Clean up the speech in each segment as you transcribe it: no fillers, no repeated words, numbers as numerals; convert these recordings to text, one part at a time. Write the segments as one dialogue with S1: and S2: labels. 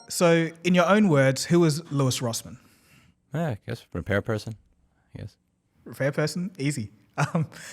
S1: So, in your own words, who was Lewis Rossmann?
S2: Yeah, I guess repair person. Yes.
S1: Repair person? Easy.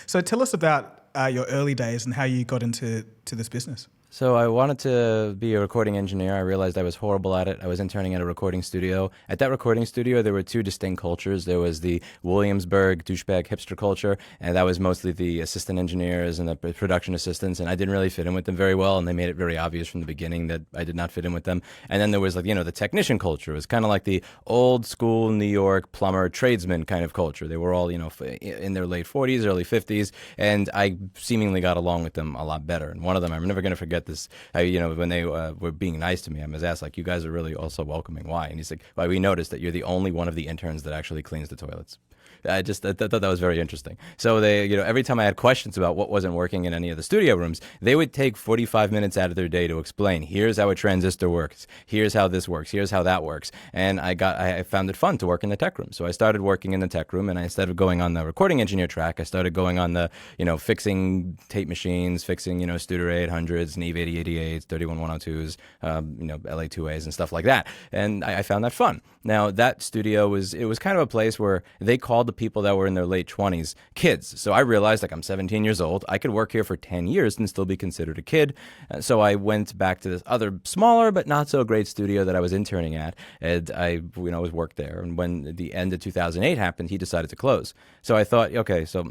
S1: So tell us about your early days and how you got into this business.
S2: So I wanted to be a recording engineer. I realized I was horrible at it. I was interning at a recording studio. At that recording studio, there were two distinct cultures. There was the Williamsburg douchebag hipster culture, and that was mostly the assistant engineers and the production assistants, and I didn't really fit in with them very well, and they made it very obvious from the beginning that I did not fit in with them. And then there was the technician culture. It was kind of like the old school New York plumber tradesman kind of culture. They were all, in their late 40s, early 50s, and I seemingly got along with them a lot better. And one of them, I'm never going to forget this. When they were being nice to me, I was asked, like, you guys are really also welcoming. Why? And he's like, well, we noticed that you're the only one of the interns that actually cleans the toilets. I thought that was very interesting. So they, every time I had questions about what wasn't working in any of the studio rooms, they would take 45 minutes out of their day to explain, here's how a transistor works, here's how this works, here's how that works. And I found it fun to work in the tech room. So I started working in the tech room, and instead of going on the recording engineer track, I started going on the, fixing tape machines, fixing, Studio 800s, Neve 8088s, 31102s, LA2As and stuff like that. And I found that fun. Now, that studio was kind of a place where they called the people that were in their late 20s kids. So I realized, I'm 17 years old. I could work here for 10 years and still be considered a kid. So I went back to this other smaller but not so great studio that I was interning at, and I was worked there. And when the end of 2008 happened, he decided to close. So I thought, okay, so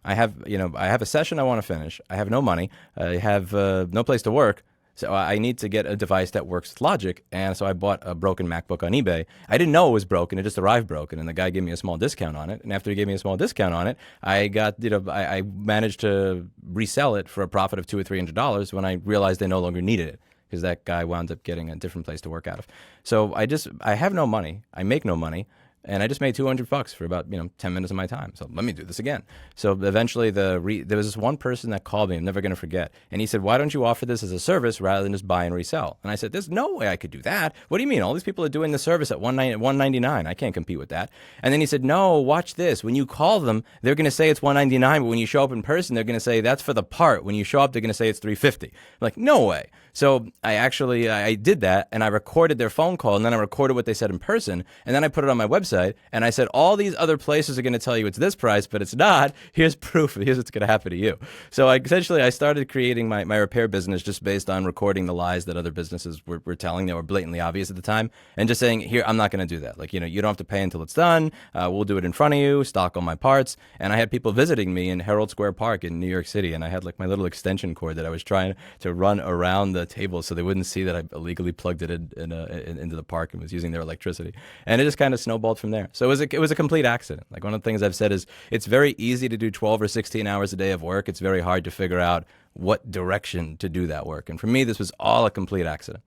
S2: I have a session I want to finish. I have no money. I have no place to work. So I need to get a device that works with Logic, and so I bought a broken MacBook on eBay. I didn't know it was broken; it just arrived broken, and the guy gave me a small discount on it. And after he gave me a small discount on it, I got I managed to resell it for a profit of $200 or $300 when I realized I no longer needed it, because that guy wound up getting a different place to work out of. So I have no money. I make no money. And I just made $200 for about 10 minutes of my time. So let me do this again. So eventually, there was this one person that called me. I'm never going to forget. And he said, "Why don't you offer this as a service rather than just buy and resell?" And I said, "There's no way I could do that. What do you mean? All these people are doing the service at $199. I can't compete with that." And then he said, "No, watch this. When you call them, they're going to say it's $199, but when you show up in person, they're going to say that's for the part. When you show up, they're going to say it's $350." I'm like, no way. So I did that, and I recorded their phone call, and then I recorded what they said in person, and then I put it on my website, and I said, all these other places are going to tell you it's this price, but it's not. Here's proof. Here's what's going to happen to you. So I started creating my repair business just based on recording the lies that other businesses were telling that were blatantly obvious at the time, and just saying, here, I'm not going to do that. You don't have to pay until it's done. We'll do it in front of you, stock all my parts. And I had people visiting me in Herald Square Park in New York City, and I had my little extension cord that I was trying to run around the table so they wouldn't see that I illegally plugged it into the park and was using their electricity. And it just kind of snowballed from there. So it was a complete accident. One of the things I've said is it's very easy to do 12 or 16 hours a day of work. It's very hard to figure out what direction to do that work. And for me, this was all a complete accident.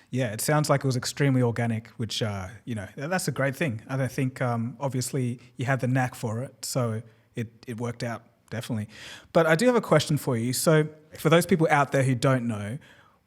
S1: Yeah, it sounds like it was extremely organic, which, that's a great thing. And I think, obviously, you had the knack for it, so it worked out, definitely. But I do have a question for you. So for those people out there who don't know,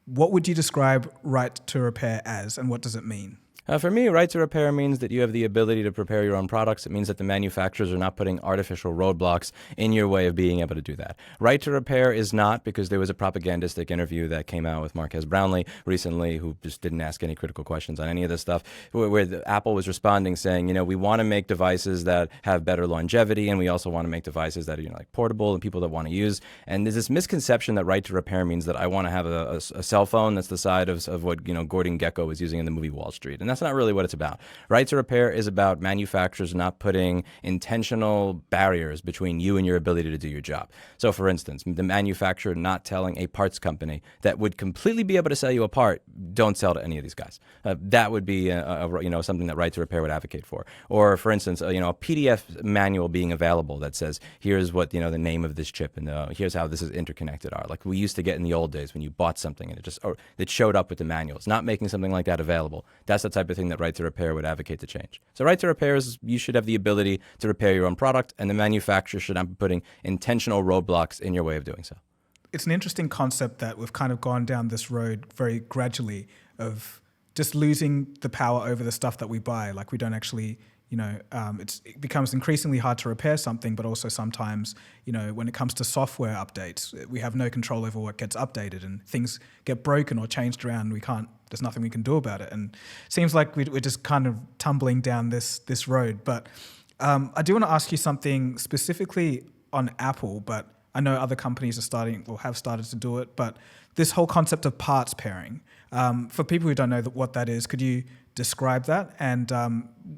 S1: what would you describe right to repair as, and what does it mean?
S2: For me, right to repair means that you have the ability to prepare your own products. It means that the manufacturers are not putting artificial roadblocks in your way of being able to do that. Right to repair is not, because there was a propagandistic interview that came out with Marques Brownlee recently, who just didn't ask any critical questions on any of this stuff, where Apple was responding saying, we want to make devices that have better longevity, and we also want to make devices that are portable and people that want to use. And there's this misconception that right to repair means that I want to have a cell phone that's the size of what Gordon Gekko was using in the movie Wall Street. And that's not really what it's about. Right to repair is about manufacturers not putting intentional barriers between you and your ability to do your job. So, for instance, the manufacturer not telling a parts company that would completely be able to sell you a part, don't sell to any of these guys. That would be something that right to repair would advocate for. Or, for instance, a PDF manual being available that says, here's what the name of this chip and here's how this is interconnected are. Like we used to get in the old days when you bought something and it showed up with the manuals. Not making something like that available. That's the type of thing that right to repair would advocate to change. So right to repair is you should have the ability to repair your own product, and the manufacturer should not be putting intentional roadblocks in your way of doing so.
S1: It's an interesting concept that we've kind of gone down this road very gradually of just losing the power over the stuff that we buy. Like we don't actually, it becomes increasingly hard to repair something, but also sometimes, when it comes to software updates, we have no control over what gets updated, and things get broken or changed around. There's nothing we can do about it. And it seems like we're just kind of tumbling down this road. But I do want to ask you something specifically on Apple, but I know other companies are starting or have started to do it. But this whole concept of parts pairing, for people who don't know what that is, could you describe that, and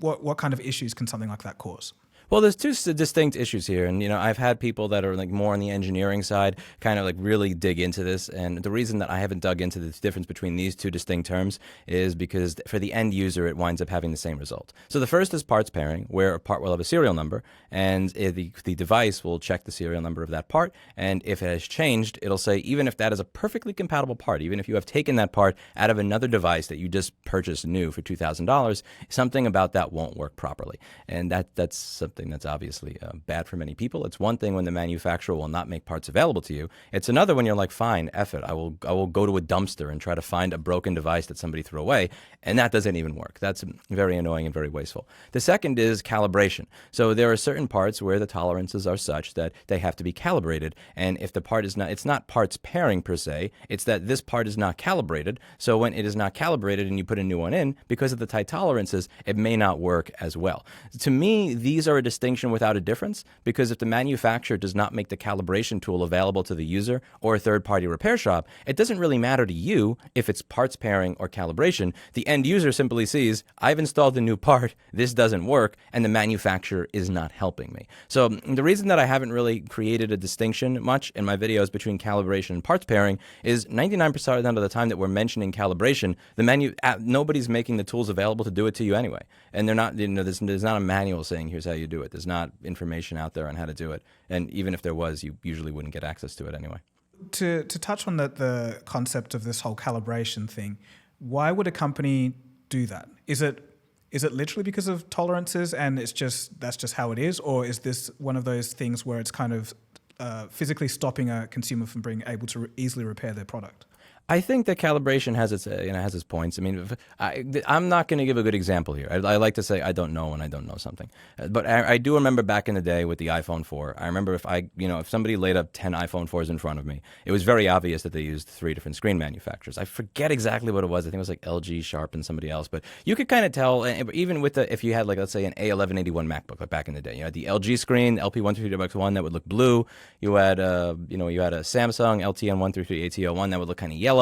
S1: what kind of issues can something like that cause?
S2: Well, there's two distinct issues here, and I've had people that are like more on the engineering side kind of like really dig into this, and the reason that I haven't dug into the difference between these two distinct terms is because for the end user it winds up having the same result. So the first is parts pairing, where a part will have a serial number, and the device will check the serial number of that part, and if it has changed, it'll say even if that is a perfectly compatible part, even if you have taken that part out of another device that you just purchased new for $2,000, something about that won't work properly, and that's something that's obviously bad for many people. It's one thing when the manufacturer will not make parts available to you. It's another when you're like, fine, F it. I will go to a dumpster and try to find a broken device that somebody threw away, and that doesn't even work. That's very annoying and very wasteful. The second is calibration. So there are certain parts where the tolerances are such that they have to be calibrated, and if the part is not, it's not parts pairing per se, it's that this part is not calibrated. So when it is not calibrated and you put a new one in, because of the tight tolerances, it may not work as well. To me, these are a distinction without a difference, because if the manufacturer does not make the calibration tool available to the user or a third-party repair shop, it doesn't really matter to you if it's parts pairing or calibration. The end user simply sees, I've installed a new part, this doesn't work, and the manufacturer is not helping me. So the reason that I haven't really created a distinction much in my videos between calibration and parts pairing is 99% of the time that we're mentioning calibration, nobody's making the tools available to do it to you anyway. And they're not, there's not a manual saying here's how you do it. There's not information out there on how to do it. And even if there was, you usually wouldn't get access to it anyway.
S1: To touch on the concept of this whole calibration thing, why would a company do that? Is it literally because of tolerances and that's just how it is? Or is this one of those things where it's kind of physically stopping a consumer from being able to easily repair their product?
S2: I think that calibration has its points. I mean, I'm not going to give a good example here. I like to say I don't know when I don't know something. But I do remember back in the day with the iPhone 4. I remember if somebody laid up 10 iPhone 4s in front of me, it was very obvious that they used 3 different screen manufacturers. I forget exactly what it was. I think it was like LG, Sharp, and somebody else. But you could kind of tell, even with if you had like, let's say an A1181 MacBook, like back in the day, you had the LG screen, LP133X1 that would look blue. You had a Samsung LTN133AT01 that would look kind of yellow.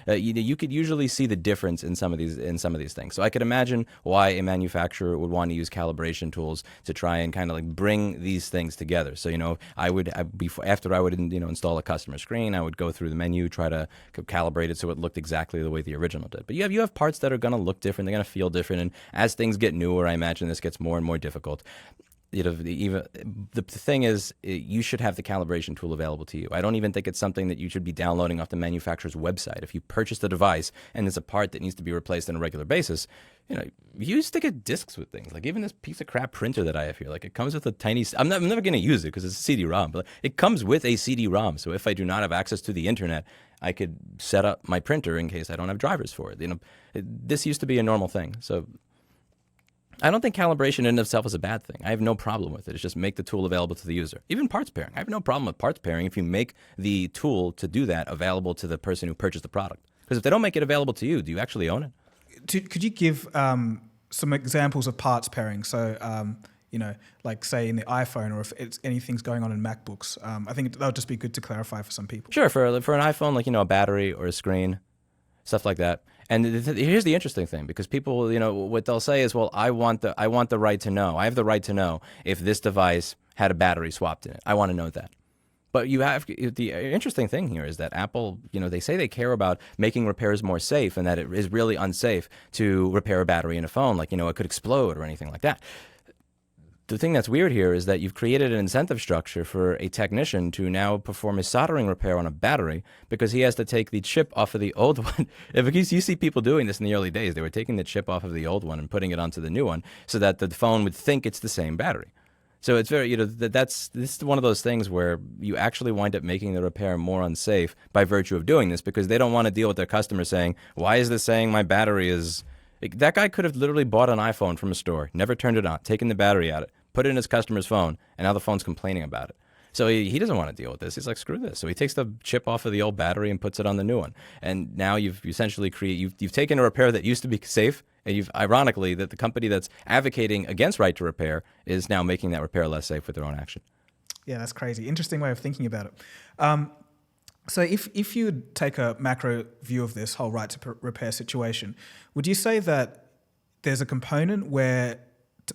S2: You could usually see the difference in some of these things. So I could imagine why a manufacturer would want to use calibration tools to try and kind of like bring these things together. So after I would install a customer screen, I would go through the menu, try to calibrate it so it looked exactly the way the original did. But you have parts that are going to look different, they're going to feel different, and as things get newer, I imagine this gets more and more difficult. The thing is, you should have the calibration tool available to you. I don't even think it's something that you should be downloading off the manufacturer's website. If you purchase the device and there's a part that needs to be replaced on a regular basis, you used to get discs with things. Like even this piece of crap printer that I have here, like it comes with a tiny, I'm never going to use it because it's a CD-ROM, but it comes with a CD-ROM. So if I do not have access to the internet, I could set up my printer in case I don't have drivers for it. This used to be a normal thing. So I don't think calibration in and of itself is a bad thing. I have no problem with it. It's just make the tool available to the user. Even parts pairing. I have no problem with parts pairing if you make the tool to do that available to the person who purchased the product. Because if they don't make it available to you, do you actually own it?
S1: Could you give some examples of parts pairing? So, like say in the iPhone, or if anything's going on in MacBooks. I think that would just be good to clarify for some people.
S2: Sure. For an iPhone, like, a battery or a screen, stuff like that. And here's the interesting thing, because people, what they'll say is, well, I want the right to know. I have the right to know if this device had a battery swapped in it. I want to know that. But the interesting thing here is that Apple, they say they care about making repairs more safe, and that it is really unsafe to repair a battery in a phone. Like, it could explode or anything like that. The thing that's weird here is that you've created an incentive structure for a technician to now perform a soldering repair on a battery because he has to take the chip off of the old one. Because you see people doing this in the early days. They were taking the chip off of the old one and putting it onto the new one so that the phone would think it's the same battery. So it's very, this is one of those things where you actually wind up making the repair more unsafe by virtue of doing this, because they don't want to deal with their customer saying, why is this saying my battery is That guy could have literally bought an iPhone from a store, never turned it on, taken the battery out, put it in his customer's phone, and now the phone's complaining about it. So he doesn't want to deal with this. He's like, screw this. So he takes the chip off of the old battery and puts it on the new one. And now you've essentially you've taken a repair that used to be safe, and you've ironically that the company that's advocating against right to repair is now making that repair less safe with their own action.
S1: Yeah, that's crazy. Interesting way of thinking about it. So if you take a macro view of this whole right to repair situation, would you say that there's a component where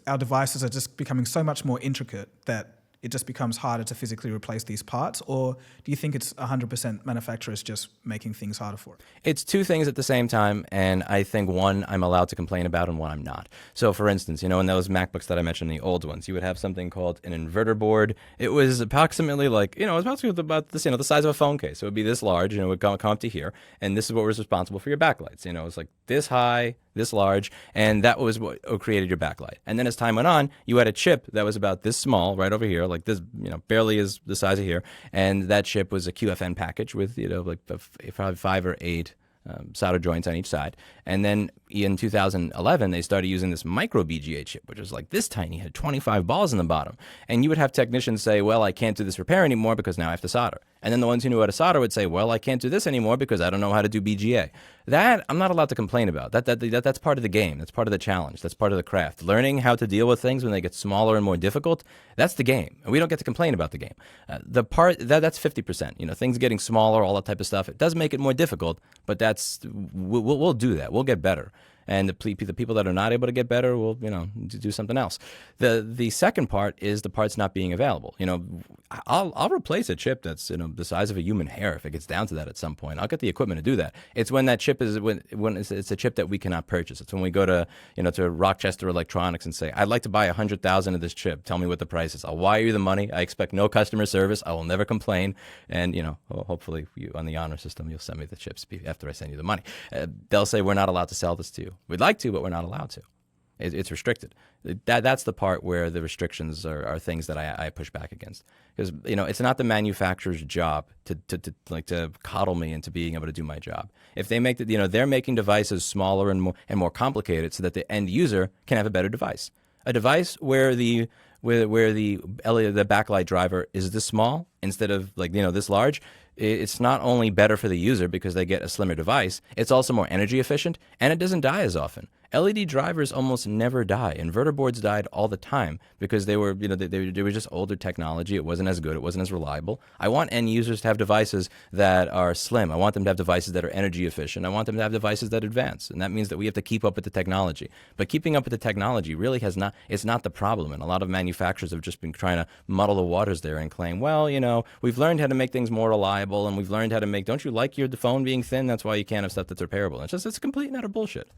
S1: our devices are just becoming so much more intricate that it just becomes harder to physically replace these parts? Or do you think it's 100% manufacturers just making things harder for it?
S2: It's two things at the same time, and I think one I'm allowed to complain about and one I'm not. So for instance, in those MacBooks that I mentioned, the old ones, you would have something called an inverter board. It was approximately like, it was about this, the size of a phone case. So it would be this large, it would come up to here, and this is what was responsible for your backlights. It's like this high, this large, and that was what created your backlight. And then as time went on, you had a chip that was about this small right over here, like this, barely is the size of here, and that chip was a QFN package with, like probably 5 or 8 solder joints on each side. And then in 2011, they started using this micro BGA chip, which was like this tiny, had 25 balls in the bottom. And you would have technicians say, well, I can't do this repair anymore because now I have to solder. And then the ones who knew how to solder would say, well, I can't do this anymore because I don't know how to do BGA. That I'm not allowed to complain about. That's part of the game. That's part of the challenge. That's part of the craft. Learning how to deal with things when they get smaller and more difficult, that's the game. And we don't get to complain about the game. The part that's 50%. Things getting smaller, all that type of stuff. It does make it more difficult, but we'll do that. We'll get better. And the people that are not able to get better will, do something else. The second part is the parts not being available. I'll replace a chip that's the size of a human hair if it gets down to that at some point. I'll get the equipment to do that. It's when that chip is when it's a chip that we cannot purchase. It's when we go to to Rochester Electronics and say, I'd like to buy 100,000 of this chip. Tell me what the price is. I'll wire you the money. I expect no customer service. I will never complain. And hopefully you, on the honor system, you'll send me the chips after I send you the money. They'll say we're not allowed to sell this to you. We'd like to, but we're not allowed to. It's restricted. That's the part where the restrictions are things that I push back against, because it's not the manufacturer's job to coddle me into being able to do my job. If they make they're making devices smaller and more complicated so that the end user can have a better device. A device where the backlight driver is this small instead of this large. It's not only better for the user because they get a slimmer device, it's also more energy efficient, and it doesn't die as often. LED drivers almost never die. Inverter boards died all the time because they were just older technology. It wasn't as good. It wasn't as reliable. I want end users to have devices that are slim. I want them to have devices that are energy efficient. I want them to have devices that advance, and that means that we have to keep up with the technology. But keeping up with the technology really it's not the problem, and a lot of manufacturers have just been trying to muddle the waters there and claim, well, we've learned how to make things more reliable, and we've learned how to make. Don't you like your phone being thin? That's why you can't have stuff that's repairable. It's complete and utter bullshit.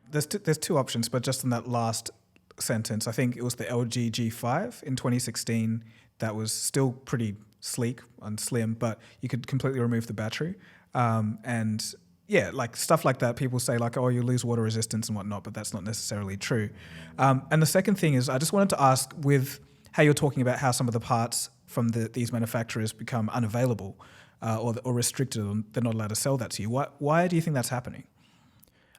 S1: There's two options, but just in that last sentence, I think it was the LG G5 in 2016 that was still pretty sleek and slim, but you could completely remove the battery. And yeah, like stuff like that, people say like, oh, you lose water resistance and whatnot, but that's not necessarily true. And the second thing is, I just wanted to ask, with how you're talking about how some of the parts from these manufacturers become unavailable or restricted, and they're not allowed to sell that to you. Why do you think that's happening?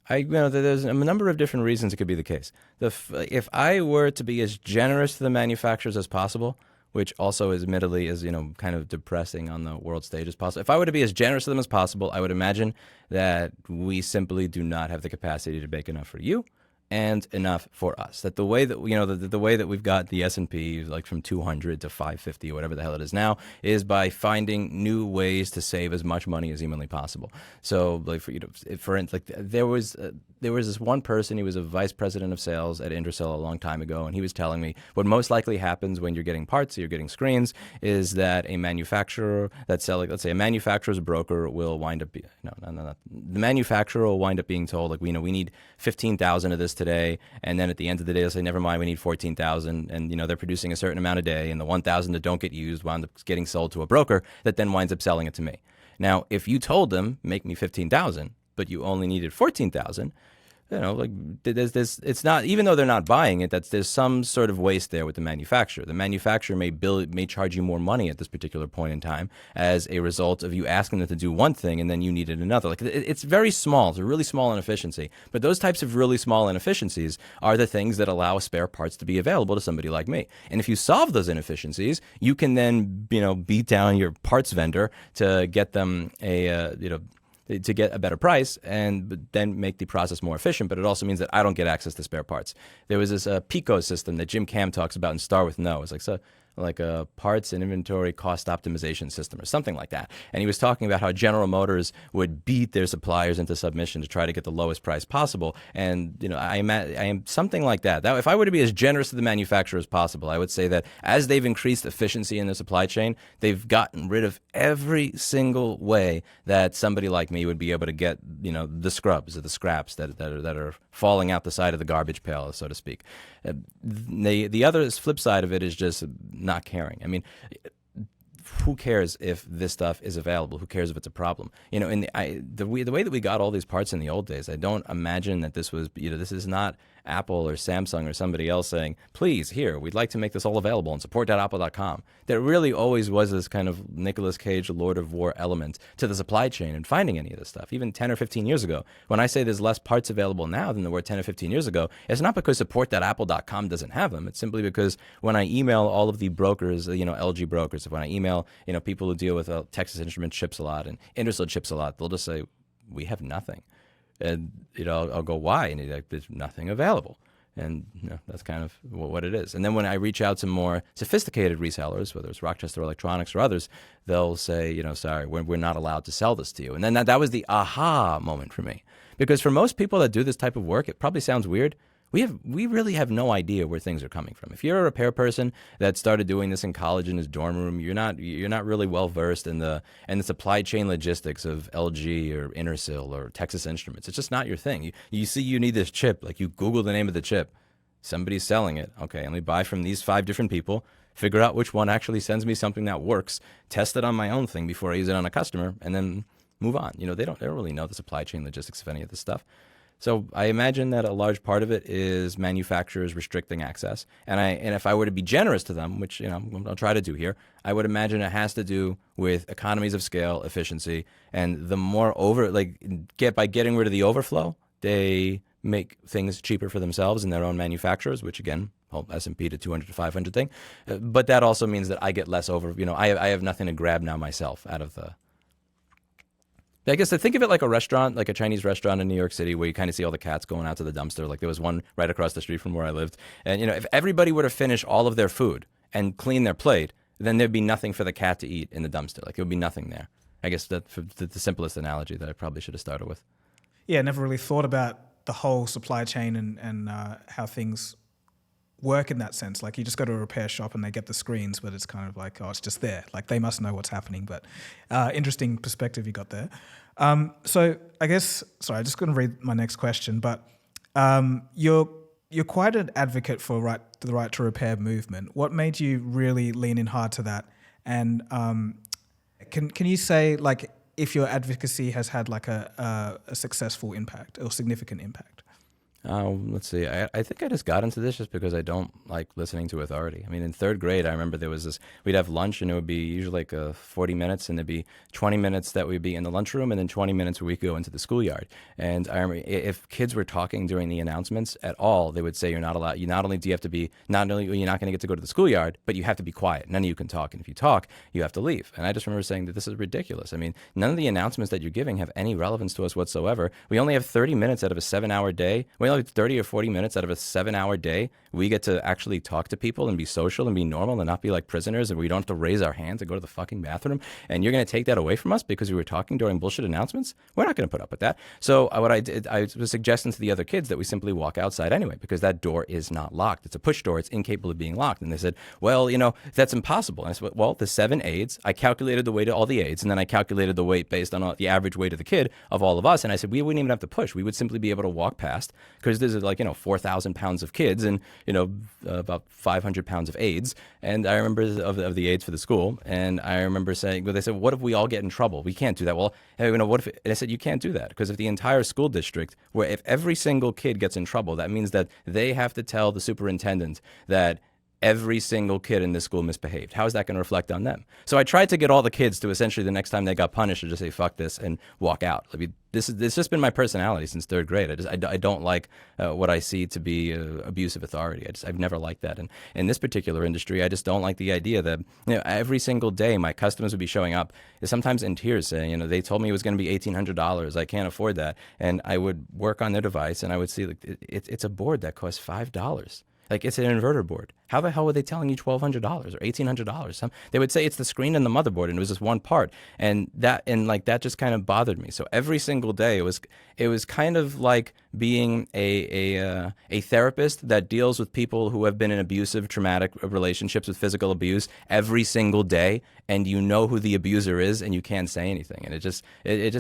S2: There's a number of different reasons it could be the case. If I were to be as generous to the manufacturers as possible, which also admittedly is kind of depressing on the world stage as possible. If I were to be as generous to them as possible, I would imagine that we simply do not have the capacity to make enough for you and enough for us. That the way that the way that we've got the S&P like from 200 to 550 or whatever the hell it is now is by finding new ways to save as much money as humanly possible. So like there was this one person, he was a vice president of sales at Intercell a long time ago, and he was telling me what most likely happens when you're getting parts, you're getting screens, is that a manufacturer that's selling, let's say a manufacturer's broker will wind up the manufacturer will wind up being told like we need 15,000 of this today, and then at the end of the day they'll say never mind, we need 14,000, and they're producing a certain amount a day, and the 1,000 that don't get used wind up getting sold to a broker that then winds up selling it to me. Now if you told them make me 15,000 but you only needed 14,000, like there's this, it's not, even though they're not buying it, there's some sort of waste there with the manufacturer. The manufacturer may charge you more money at this particular point in time as a result of you asking them to do one thing and then you needed another. Like it's very small. It's a really small inefficiency. But those types of really small inefficiencies are the things that allow spare parts to be available to somebody like me. And if you solve those inefficiencies, you can then, beat down your parts vendor to get them to get a better price and then make the process more efficient. But it also means that I don't get access to spare parts. There was this PICO system that Jim Cam talks about in Star with No. It's like a parts and inventory cost optimization system or something like that. And he was talking about how General Motors would beat their suppliers into submission to try to get the lowest price possible. And, I am something like that. If I were to be as generous to the manufacturer as possible, I would say that as they've increased efficiency in their supply chain, they've gotten rid of every single way that somebody like me would be able to get, the scrubs or the scraps that are falling out the side of the garbage pail, so to speak. The other flip side of it is just not caring. I mean, who cares if this stuff is available? Who cares if it's a problem? The way that we got all these parts in the old days, I don't imagine that this was, this is not Apple or Samsung or somebody else saying, please, here, we'd like to make this all available and support.apple.com. There really always was this kind of Nicolas Cage, Lord of War element to the supply chain and finding any of this stuff, even 10 or 15 years ago. When I say there's less parts available now than there were 10 or 15 years ago, it's not because support.apple.com doesn't have them. It's simply because when I email all of the brokers, LG brokers, when I email, people who deal with Texas Instruments chips a lot and Ingersoll chips a lot, they'll just say, we have nothing. And, I'll go, why? And he's like, there's nothing available. And that's kind of what it is. And then when I reach out to more sophisticated resellers, whether it's Rochester Electronics or others, they'll say, sorry, we're not allowed to sell this to you. And then that was the aha moment for me. Because for most people that do this type of work, it probably sounds weird. We really have no idea where things are coming from. If you're a repair person that started doing this in college in his dorm room, you're not really well versed in the supply chain logistics of LG or Intersil or Texas Instruments. It's just not your thing. You see you need this chip, like you Google the name of the chip. Somebody's selling it. Okay, let me buy from these 5 different people, figure out which one actually sends me something that works, test it on my own thing before I use it on a customer, and then move on. They don't really know the supply chain logistics of any of this stuff. So I imagine that a large part of it is manufacturers restricting access. And if I were to be generous to them, which I'll try to do here, I would imagine it has to do with economies of scale, efficiency, and the more by getting rid of the overflow, they make things cheaper for themselves and their own manufacturers, which again, S&P to 200 to 500 thing. But that also means that I get less I have nothing to grab now myself out of the. I guess I think of it like a restaurant, like a Chinese restaurant in New York City where you kind of see all the cats going out to the dumpster. Like there was one right across the street from where I lived. And, if everybody were to finish all of their food and clean their plate, then there'd be nothing for the cat to eat in the dumpster. Like there would be nothing there. I guess that's the simplest analogy that I probably should have started with.
S1: Yeah, I never really thought about the whole supply chain and how things work in that sense. Like you just go to a repair shop and they get the screens, but it's kind of like, it's just there. Like they must know what's happening. But interesting perspective you got there. So I guess, sorry, I'm just going to read my next question. But you're quite an advocate for the right to repair movement. What made you really lean in hard to that? And can you say if your advocacy has had a successful impact or significant impact?
S2: Let's see. I think I just got into this just because I don't like listening to authority. I mean, in 3rd grade, I remember there was this, we'd have lunch and it would be usually 40 minutes and there'd be 20 minutes that we'd be in the lunchroom and then 20 minutes where we could go into the schoolyard. And I remember if kids were talking during the announcements at all, they would say you're not allowed, not only you're not going to get to go to the schoolyard, but you have to be quiet. None of you can talk. And if you talk, you have to leave. And I just remember saying that this is ridiculous. I mean, none of the announcements that you're giving have any relevance to us whatsoever. We only have 30 minutes out of a 7-hour day. We only have 30 or 40 minutes out of a 7-hour day. We get to actually talk to people and be social and be normal and not be like prisoners, and we don't have to raise our hands and go to the fucking bathroom. And you're going to take that away from us because we were talking during bullshit announcements? We're not going to put up with that. So what I did, I was suggesting to the other kids that we simply walk outside anyway because that door is not locked. It's a push door. It's incapable of being locked. And they said, well, that's impossible. And I said, well, the 7 aides, I calculated the weight of all the aides, and then I calculated the weight based on the average weight of the kid of all of us. And I said, we wouldn't even have to push. We would simply be able to walk past, because there's like, 4,000 pounds of kids and, about 500 pounds of aides. And I remember of the aides for the school. And I remember saying, well, they said, what if we all get in trouble? We can't do that. Well, what if, and I said, you can't do that, because if the entire school district, where if every single kid gets in trouble, that means that they have to tell the superintendent that every single kid in this school misbehaved. How is that going to reflect on them? So I tried to get all the kids to essentially the next time they got punished to just say, fuck this, and walk out. I mean, this has just been my personality since third grade. I don't like what I see to be abuse of authority. I've never liked that. And in this particular industry, I just don't like the idea that every single day my customers would be showing up, sometimes in tears, saying, they told me it was going to be $1,800. I can't afford that. And I would work on their device, and I would see it's a board that costs $5. Like, it's an inverter board. How the hell were they telling you $1,200 or $1,800? They would say it's the screen and the motherboard, and it was just one part, and that just kind of bothered me. So every single day, it was kind of like being a therapist that deals with people who have been in abusive, traumatic relationships with physical abuse every single day, and you know who the abuser is, and you can't say anything, and it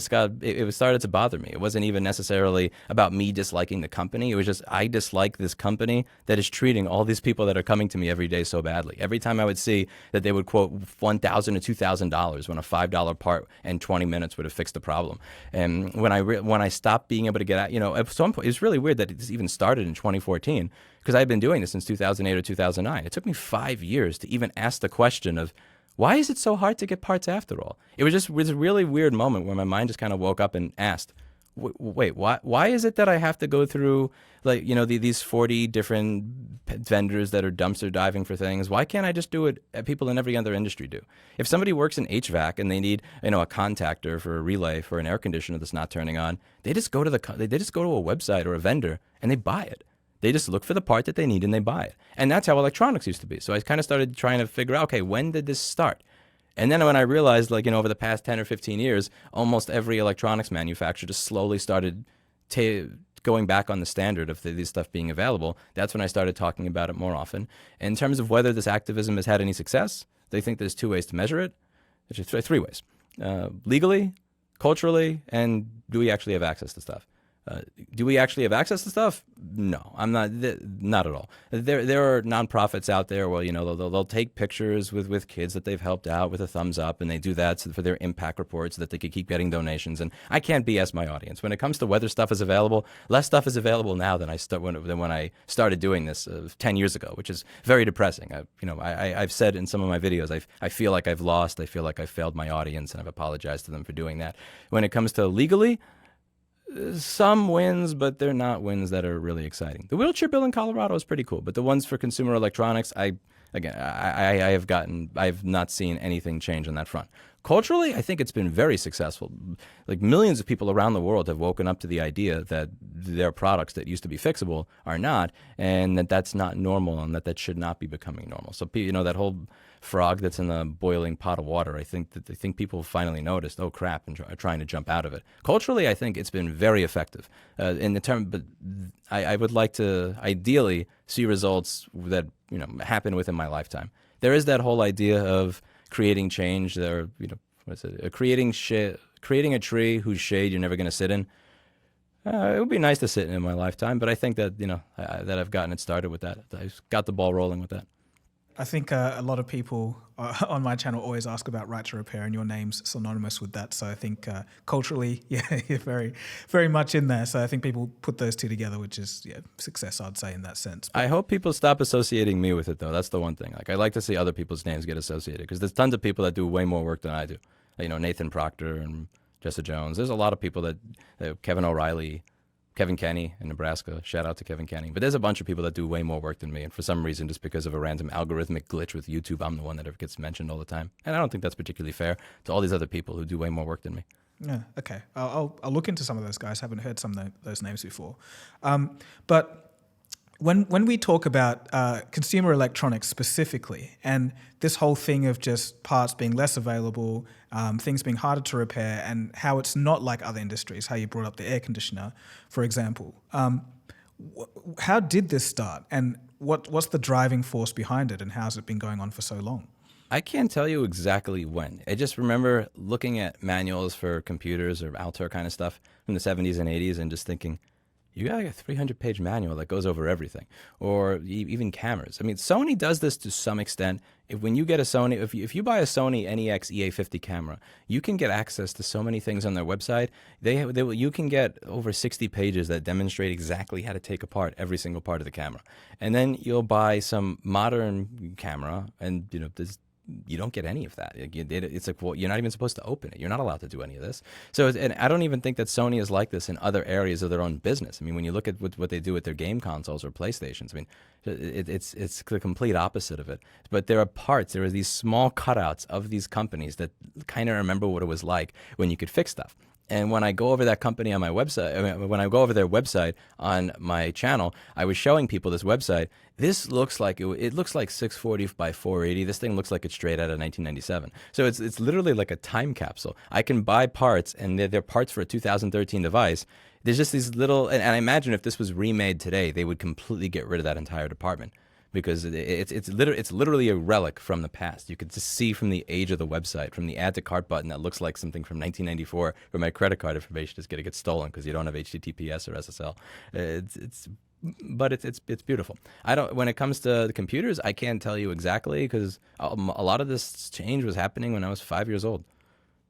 S2: started to bother me. It wasn't even necessarily about me disliking the company. It was just I dislike this company that is treating all these people that are coming to me every day so badly. Every time I would see that they would quote $1,000 or $2,000 when a $5 part and 20 minutes would have fixed the problem. And when I stopped being able to get out, at some point, it's really weird that this even started in 2014, because I've been doing this since 2008 or 2009. It took me 5 years to even ask the question of, why is it so hard to get parts after all? It was a really weird moment where my mind just kind of woke up and asked, wait, why is it that I have to go through these 40 different vendors that are dumpster diving for things? Why can't I just do it people in every other industry do? If somebody works in HVAC and they need a contactor for a relay for an air conditioner that's not turning on, they just go to a website or a vendor and they buy it. They just look for the part that they need and they buy it. And that's how electronics used to be. So I kind of started trying to figure out, okay, when did this start? And then when I realized, over the past 10 or 15 years, almost every electronics manufacturer just slowly started going back on the standard of this stuff being available, that's when I started talking about it more often. In terms of whether this activism has had any success, they think there's 2 ways to measure it. There's 3 ways. Legally, culturally, and do we actually have access to stuff? Do we actually have access to stuff? No, I'm not at all. There are nonprofits out there where they'll take pictures with kids that they've helped out with a thumbs up, and they do that for their impact reports so that they could keep getting donations. And I can't BS my audience. When it comes to whether stuff is available, less stuff is available now than when I started doing this 10 years ago, which is very depressing. I've said in some of my videos, I feel like I've lost. I feel like I've failed my audience, and I've apologized to them for doing that. When it comes to legally, some wins, but they're not wins that are really exciting. The wheelchair bill in Colorado is pretty cool, but the ones for consumer electronics, I have not seen anything change on that front. Culturally, I think it's been very successful. Like, millions of people around the world have woken up to the idea that their products that used to be fixable are not, and that's not normal, and that should not be becoming normal. So, that whole frog that's in the boiling pot of water, I think people finally noticed, oh crap, and are trying to jump out of it. Culturally, I think it's been very effective. But I would like to ideally see results that happen within my lifetime. There is that whole idea of creating change, creating a tree whose shade you're never going to sit in. It would be nice to sit in my lifetime, but I think that that I've gotten it started with that. I've got the ball rolling with that.
S1: I think a lot of people on my channel always ask about right to repair, and your name's synonymous with that. So I think culturally, you're very, very much in there. So I think people put those two together, which is success, I'd say, in that sense. But I
S2: hope people stop associating me with it, though. That's the one thing. Like, I like to see other people's names get associated, because there's tons of people that do way more work than I do. Nathan Proctor and Jessa Jones. There's a lot of people that Kevin O'Reilly, Kevin Kenny in Nebraska. Shout out to Kevin Kenny. But there's a bunch of people that do way more work than me. And for some reason, just because of a random algorithmic glitch with YouTube, I'm the one that gets mentioned all the time. And I don't think that's particularly fair to all these other people who do way more work than me.
S1: Yeah, okay. I'll look into some of those guys. Haven't heard some of those names before. But when we talk about consumer electronics specifically, and this whole thing of just parts being less available, things being harder to repair, and how it's not like other industries, how you brought up the air conditioner, for example, how did this start, and what's the driving force behind it, and how's it been going on for so long?
S2: I can't tell you exactly when. I just remember looking at manuals for computers or Altair kind of stuff from the 70s and 80s and just thinking, You got like a 300-page manual that goes over everything, or even cameras. I mean, Sony does this to some extent. When you get a Sony, if you buy a Sony NEX EA50 camera, you can get access to so many things on their website. You can get over 60 pages that demonstrate exactly how to take apart every single part of the camera. And then you'll buy some modern camera, and you don't get any of that. It's like, well, you're not even supposed to open it. You're not allowed to do any of this. So, and I don't even think that Sony is like this in other areas of their own business. I mean, when you look at what they do with their game consoles or PlayStations, I mean, it's the complete opposite of it. But there are these small cutouts of these companies that kind of remember what it was like when you could fix stuff. And when I go over that company on my website, when I go over their website on my channel, I was showing people this website. This looks like it looks like 640 by 480. This thing looks like it's straight out of 1997. So it's literally like a time capsule. I can buy parts, and they're parts for a 2013 device. There's just these little, and I imagine if this was remade today, they would completely get rid of that entire department, because it's literally a relic from the past. You could just see from the age of the website, from the add to cart button that looks like something from 1994, where my credit card information is going to get stolen because you don't have HTTPS or SSL. But it's beautiful. When it comes to the computers, I can't tell you exactly, because a lot of this change was happening when I was 5 years old.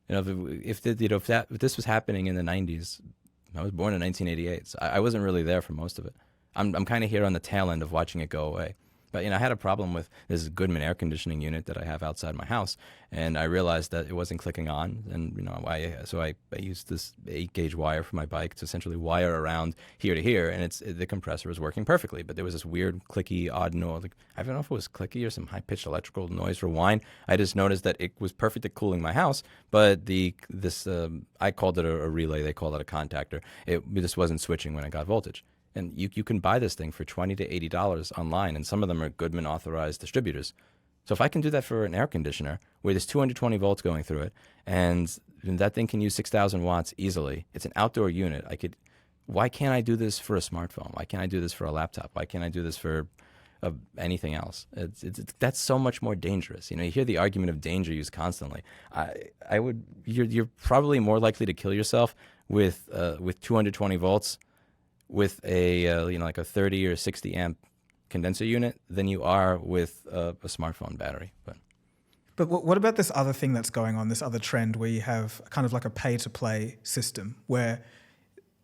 S2: If this was happening in the 90s, I was born in 1988, so I wasn't really there for most of it. I'm kind of here on the tail end of watching it go away. But I had a problem with this Goodman air conditioning unit that I have outside my house, and I realized that it wasn't clicking on. And I used this 8-gauge wire for my bike to essentially wire around here to here, and the compressor was working perfectly. But there was this weird clicky, odd noise. I don't know if it was clicky or some high-pitched electrical noise for wine. I just noticed that it was perfect at cooling my house, but I called it a relay. They called it a contactor. It just wasn't switching when it got voltage. And you can buy this thing for $20 to $80 online, and some of them are Goodman authorized distributors. So if I can do that for an air conditioner where there's 220 volts going through it, and that thing can use 6,000 watts easily, it's an outdoor unit. Why can't I do this for a smartphone? Why can't I do this for a laptop? Why can't I do this for anything else? That's so much more dangerous. You hear the argument of danger used constantly. You're probably more likely to kill yourself with 220 volts with like a 30 or 60 amp condenser unit than you are with a smartphone battery.
S1: But what about this other thing that's going on, this other trend where you have kind of like a pay-to-play system where,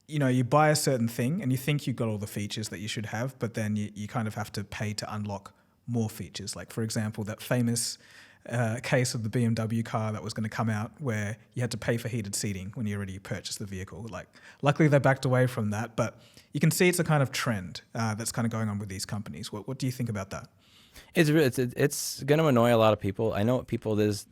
S1: you buy a certain thing and you think you've got all the features that you should have, but then you kind of have to pay to unlock more features. Like, for example, that famous case of the BMW car that was going to come out where you had to pay for heated seating when you already purchased the vehicle. Luckily they backed away from that, but you can see it's a kind of trend that's kind of going on with these companies. What do you think about that?
S2: It's going to annoy a lot of people. I know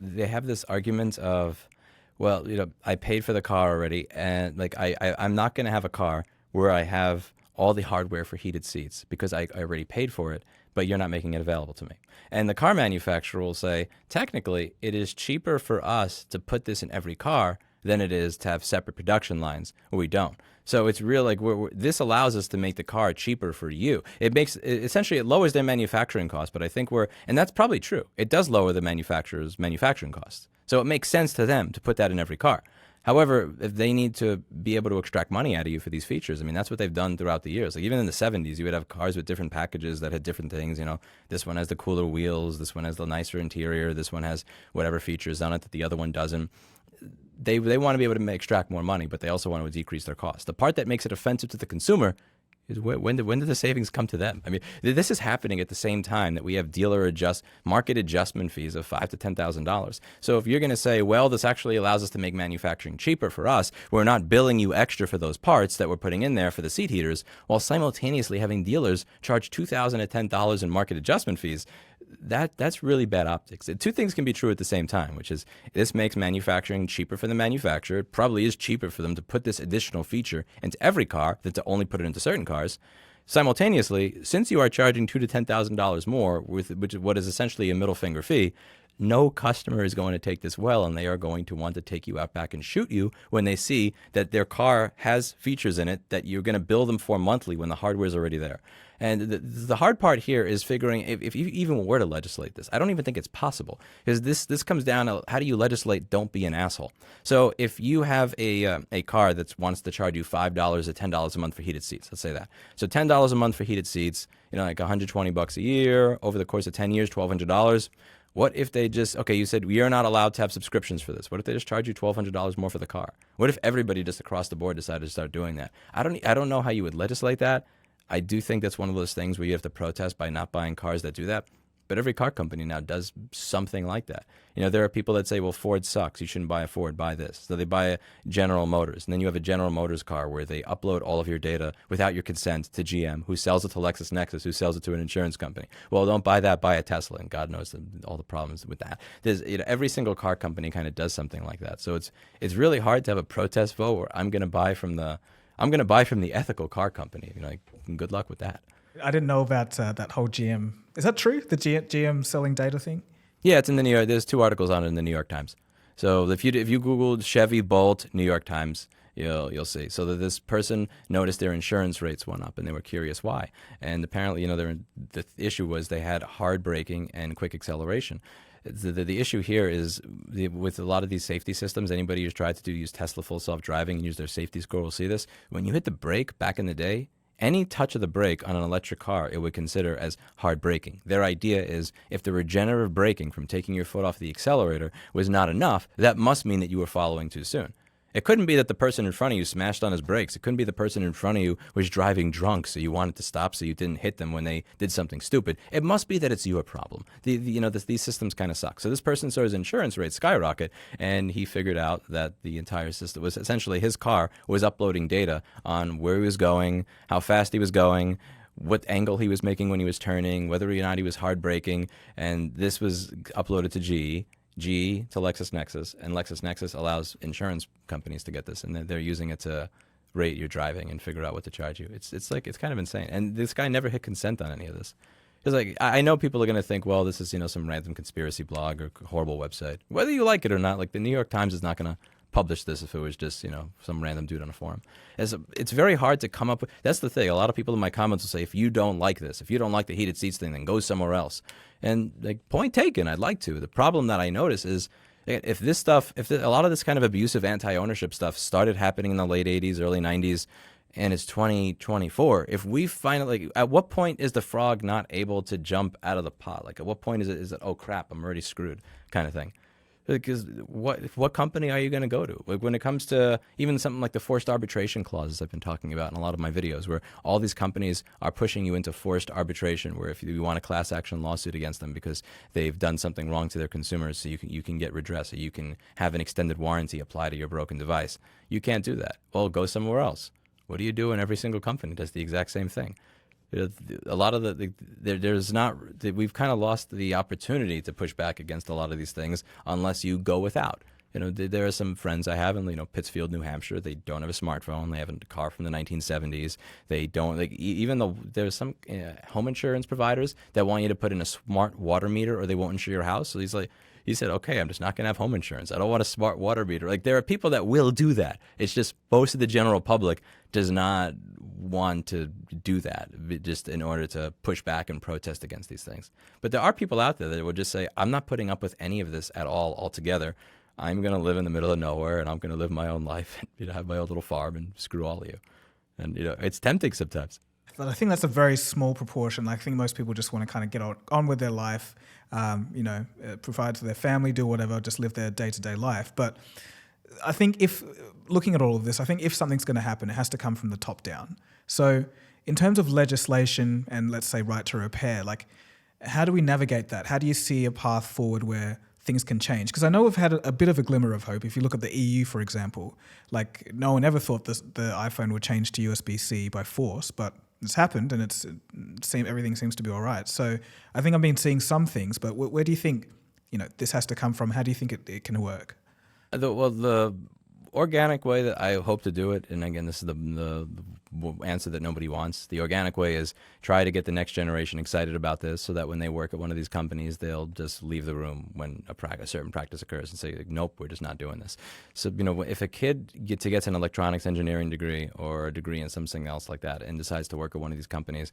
S2: they have this argument of, well, I paid for the car already, and I'm not going to have a car where I have all the hardware for heated seats because I already paid for it, but you're not making it available to me. And the car manufacturer will say, technically, it is cheaper for us to put this in every car than it is to have separate production lines where we don't. So it's real, this allows us to make the car cheaper for you. Essentially, it lowers their manufacturing costs, but I think and that's probably true. It does lower the manufacturer's manufacturing costs. So it makes sense to them to put that in every car. However, if they need to be able to extract money out of you for these features, that's what they've done throughout the years. Even in the 70s, you would have cars with different packages that had different things. This one has the cooler wheels, this one has the nicer interior, this one has whatever features on it that the other one doesn't. They want to be able to extract more money, but they also want to decrease their costs. The part that makes it offensive to the consumer is when did the savings come to them? This is happening at the same time that we have market adjustment fees of $5,000 to $10,000. So if you're going to say, well, this actually allows us to make manufacturing cheaper for us, we're not billing you extra for those parts that we're putting in there for the seat heaters, while simultaneously having dealers charge $2,000 to $10,000 in market adjustment fees. That's really bad optics. Two things can be true at the same time, which is this makes manufacturing cheaper for the manufacturer. It probably is cheaper for them to put this additional feature into every car than to only put it into certain cars. Simultaneously, since you are charging $2,000 to $10,000 more, with what is essentially a middle finger fee, no customer is going to take this well, and they are going to want to take you out back and shoot you when they see that their car has features in it that you're going to bill them for monthly when the hardware is already there. And the hard part here is figuring if you even were to legislate this. I don't even think it's possible, because this comes down to how do you legislate don't be an asshole. So if you have a car that wants to charge you $5 or $10 a month for heated seats, let's say that. So $10 a month for heated seats, like $120 a year over the course of 10 years, $1,200. What if they just, okay, you said we are not allowed to have subscriptions for this. What if they just charge you $1,200 more for the car? What if everybody just across the board decided to start doing that? I don't know how you would legislate that. I do think that's one of those things where you have to protest by not buying cars that do that. But every car company now does something like that. There are people that say, well, Ford sucks. You shouldn't buy a Ford. Buy this. So they buy a General Motors. And then you have a General Motors car where they upload all of your data without your consent to GM, who sells it to LexisNexis, who sells it to an insurance company. Well, don't buy that. Buy a Tesla. And God knows all the problems with that. There's, every single car company kind of does something like that. So it's really hard to have a protest vote where I'm going to buy from the ethical car company. Good luck with that.
S1: I didn't know about that whole GM. Is that true? The GM selling data thing?
S2: Yeah, it's in the New York. There's 2 articles on it in the New York Times. So if you Googled Chevy Bolt New York Times, you'll see. So that this person noticed their insurance rates went up, and they were curious why. And apparently, the issue was they had hard braking and quick acceleration. The issue here is with a lot of these safety systems, anybody who's tried to use Tesla full self-driving and use their safety score will see this. When you hit the brake back in the day, any touch of the brake on an electric car, it would consider as hard braking. Their idea is if the regenerative braking from taking your foot off the accelerator was not enough, that must mean that you were following too soon. It couldn't be that the person in front of you smashed on his brakes. It couldn't be the person in front of you was driving drunk, so you wanted to stop so you didn't hit them when they did something stupid. It must be that it's your problem. These systems kind of suck. So this person saw his insurance rate skyrocket, and he figured out that the entire system was essentially his car was uploading data on where he was going, how fast he was going, what angle he was making when he was turning, whether or not he was hard braking, and this was uploaded to GE to LexisNexis, and LexisNexis allows insurance companies to get this, and they're using it to rate your driving and figure out what to charge you. It's kind of insane. And this guy never hit consent on any of this. Because I know people are going to think, well, this is some random conspiracy blog or horrible website. Whether you like it or not, the New York Times is not going to publish this if it was just some random dude on a forum. It's very hard to come up with. That's the thing. A lot of people in my comments will say, if you don't like this, if you don't like the heated seats thing, then go somewhere else. And point taken, I'd like to. The problem that I notice is if a lot of this kind of abusive anti-ownership stuff started happening in the late 80s, early 90s, and it's 2024, if we finally, at what point is the frog not able to jump out of the pot? At what point is it oh crap, I'm already screwed kind of thing? Because what company are you going to go to? When it comes to even something like the forced arbitration clauses I've been talking about in a lot of my videos, where all these companies are pushing you into forced arbitration, where if you want a class action lawsuit against them because they've done something wrong to their consumers, so you can get redress, or you can have an extended warranty apply to your broken device. You can't do that. Well, go somewhere else. What do you do? And every single company does the exact same thing. A lot of we've kind of lost the opportunity to push back against a lot of these things unless you go without. There are some friends I have in Pittsfield, New Hampshire. They don't have a smartphone. They have a car from the 1970s. They don't even though there's some home insurance providers that want you to put in a smart water meter or they won't insure your house. So he said, okay, I'm just not going to have home insurance. I don't want a smart water meter. There are people that will do that. It's just most of the general public does not want to do that just in order to push back and protest against these things. But there are people out there that would just say, I'm not putting up with any of this at all altogether. I'm going to live in the middle of nowhere, and I'm going to live my own life and have my own little farm and screw all of you. And it's tempting sometimes.
S1: But I think that's a very small proportion. I think most people just want to kind of get on with their life, provide for their family, do whatever, just live their day-to-day life. But I think looking at all of this, I think if something's going to happen, it has to come from the top down. So in terms of legislation and let's say right to repair, how do we navigate that? How do you see a path forward where things can change? Because I know we've had a bit of a glimmer of hope. If you look at the EU, for example, no one ever thought the iPhone would change to USB-C by force, but it's happened, and everything seems to be all right. So I think I've been seeing some things, but where do you think this has to come from? How do you think it can work?
S2: The organic way that I hope to do it, and again, this is the answer that nobody wants. The organic way is try to get the next generation excited about this so that when they work at one of these companies, they'll just leave the room when a certain practice occurs and say, like, nope, we're just not doing this. So, if a kid gets an electronics engineering degree or a degree in something else like that and decides to work at one of these companies,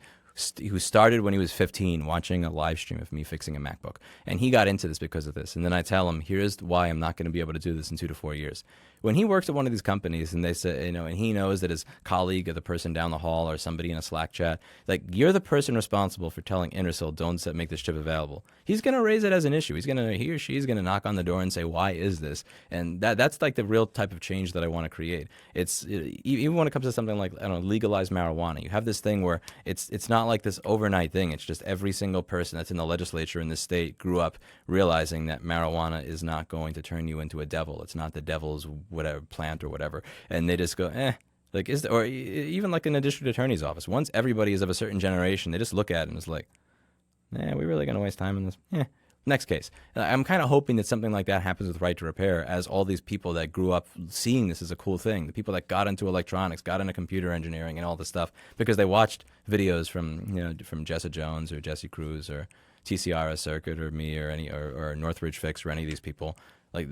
S2: who started when he was 15 watching a live stream of me fixing a MacBook, and he got into this because of this, and then I tell him, here's why I'm not going to be able to do this in 2 to 4 years. When he works at one of these companies and they say, and he knows that his colleague or the person down the hall or somebody in a Slack chat, like, you're the person responsible for telling Intersil, don't make this chip available. He's going to raise it as an issue. He or she's going to knock on the door and say, why is this? And that's like the real type of change that I want to create. Even when it comes to something like, legalize marijuana, you have this thing where it's not like this overnight thing. It's just every single person that's in the legislature in this state grew up realizing that marijuana is not going to turn you into a devil. It's not the devil's whatever plant or whatever, and they just go, like, or even like in the district attorney's office. Once everybody is of a certain generation, they just look at it and it's like, we really gonna waste time on this? Next case. I'm kind of hoping that something like that happens with Right to Repair, as all these people that grew up seeing this as a cool thing, the people that got into electronics, got into computer engineering and all this stuff because they watched videos from Jessa Jones or Jesse Cruz or TCRS Circuit or me or Northridge Fix or any of these people. Like,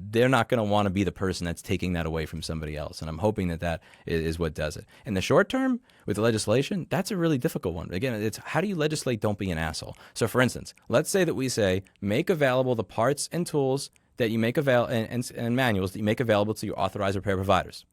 S2: they're not going to want to be the person that's taking that away from somebody else. And I'm hoping that is what does it. In the short term, with the legislation, that's a really difficult one. Again, it's how do you legislate don't be an asshole? So, for instance, let's say that we say make available the parts and tools that you make available and manuals that you make available to your authorized repair providers.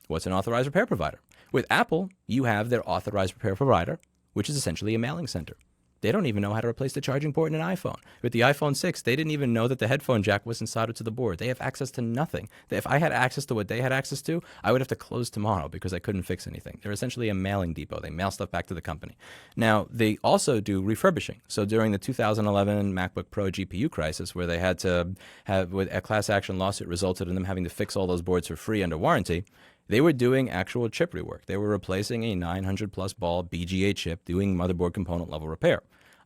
S2: What's an authorized repair provider? With Apple, you have their authorized repair provider, which is essentially a mailing center. They don't even know how to replace the charging port in an iPhone. With the iPhone 6, they didn't even know that the headphone jack wasn't soldered to the board. They have access to nothing. If I had access to what they had access to, I would have to close tomorrow because I couldn't fix anything. They're essentially a mailing depot. They mail stuff back to the company. Now, they also do refurbishing. So during the 2011 MacBook Pro GPU crisis, where they had to have, with a class action lawsuit resulted in them having to fix all those boards for free under warranty, they were doing actual chip rework. They were replacing a 900 plus ball BGA chip, doing motherboard component level repair.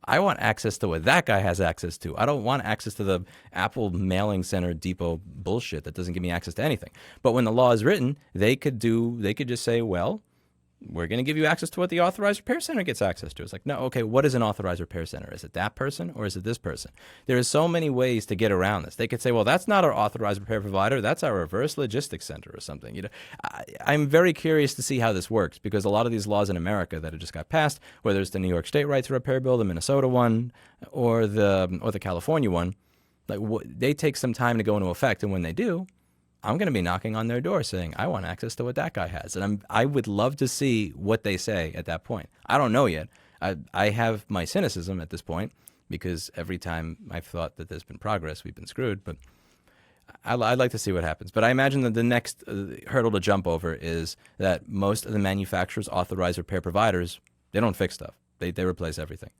S2: I want access to what that guy has access to. I don't want access to the Apple mailing center depot bullshit that doesn't give me access to anything. But when the law is written, they could just say, well, we're going to give you access to what the authorized repair center gets access to. It's like, no, okay, what is an authorized repair center? Is it that person or is it this person? There are so many ways to get around this. They could say, well, that's not our authorized repair provider. That's our reverse logistics center or something. I'm very curious to see how this works because a lot of these laws in America that have just got passed, whether it's the New York State right to repair bill, the Minnesota one, or the California one, like they take some time to go into effect, and when they do, I'm going to be knocking on their door saying, I want access to what that guy has. And I would love to see what they say at that point. I don't know yet. I have my cynicism at this point because every time I've thought that there's been progress, we've been screwed. But I'd like to see what happens. But I imagine that the next hurdle to jump over is that most of the manufacturers, authorized repair providers, they don't fix stuff. They replace everything.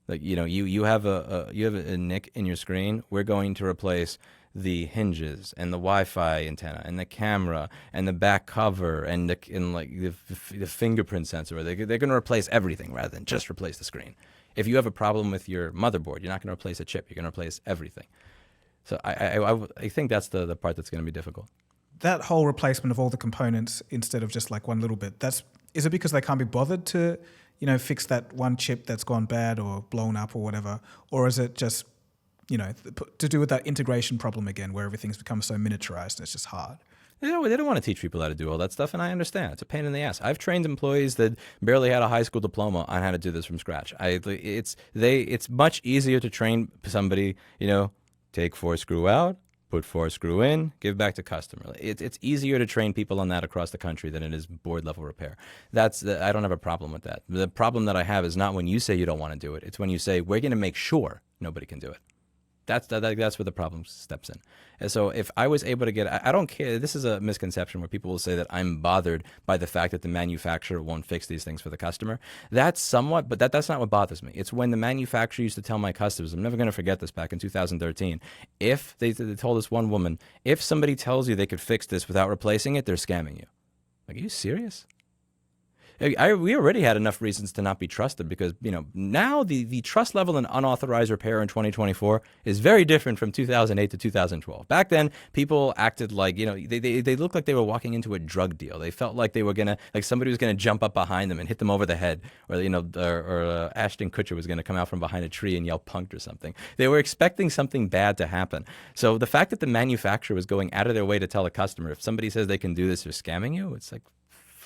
S2: Like, you have a nick in your screen. We're going to replace the hinges and the Wi-Fi antenna and the camera and the back cover and the fingerprint sensor. They're going to replace everything rather than just replace the screen. If you have a problem with your motherboard, you're not going to replace a chip. You're going to replace everything. So I think that's the part that's going to be difficult.
S1: That whole replacement of all the components instead of just like one little bit, is it because they can't be bothered to, fix that one chip that's gone bad or blown up or whatever? Or is it just, to do with that integration problem again, where everything's become so miniaturized and it's just hard?
S2: They don't want to teach people how to do all that stuff, and I understand. It's a pain in the ass. I've trained employees that barely had a high school diploma on how to do this from scratch. It's much easier to train somebody, take 4 screw out, put 4 screw in, give back to customer. It's easier to train people on that across the country than it is board level repair. I don't have a problem with that. The problem that I have is not when you say you don't want to do it. It's when you say we're going to make sure nobody can do it. That's where the problem steps in. And so if I was able to get, I don't care. This is a misconception where people will say that I'm bothered by the fact that the manufacturer won't fix these things for the customer. That's somewhat, but that's not what bothers me. It's when the manufacturer used to tell my customers, I'm never going to forget this back in 2013. If they told this one woman, if somebody tells you they could fix this without replacing it, they're scamming you. Like, are you serious? We already had enough reasons to not be trusted because, now the trust level in unauthorized repair in 2024 is very different from 2008 to 2012. Back then, people acted like, they looked like they were walking into a drug deal. They felt like they were like somebody was going to jump up behind them and hit them over the head, or, Ashton Kutcher was going to come out from behind a tree and yell punked or something. They were expecting something bad to happen. So the fact that the manufacturer was going out of their way to tell a customer, if somebody says they can do this, they're scamming you, it's like,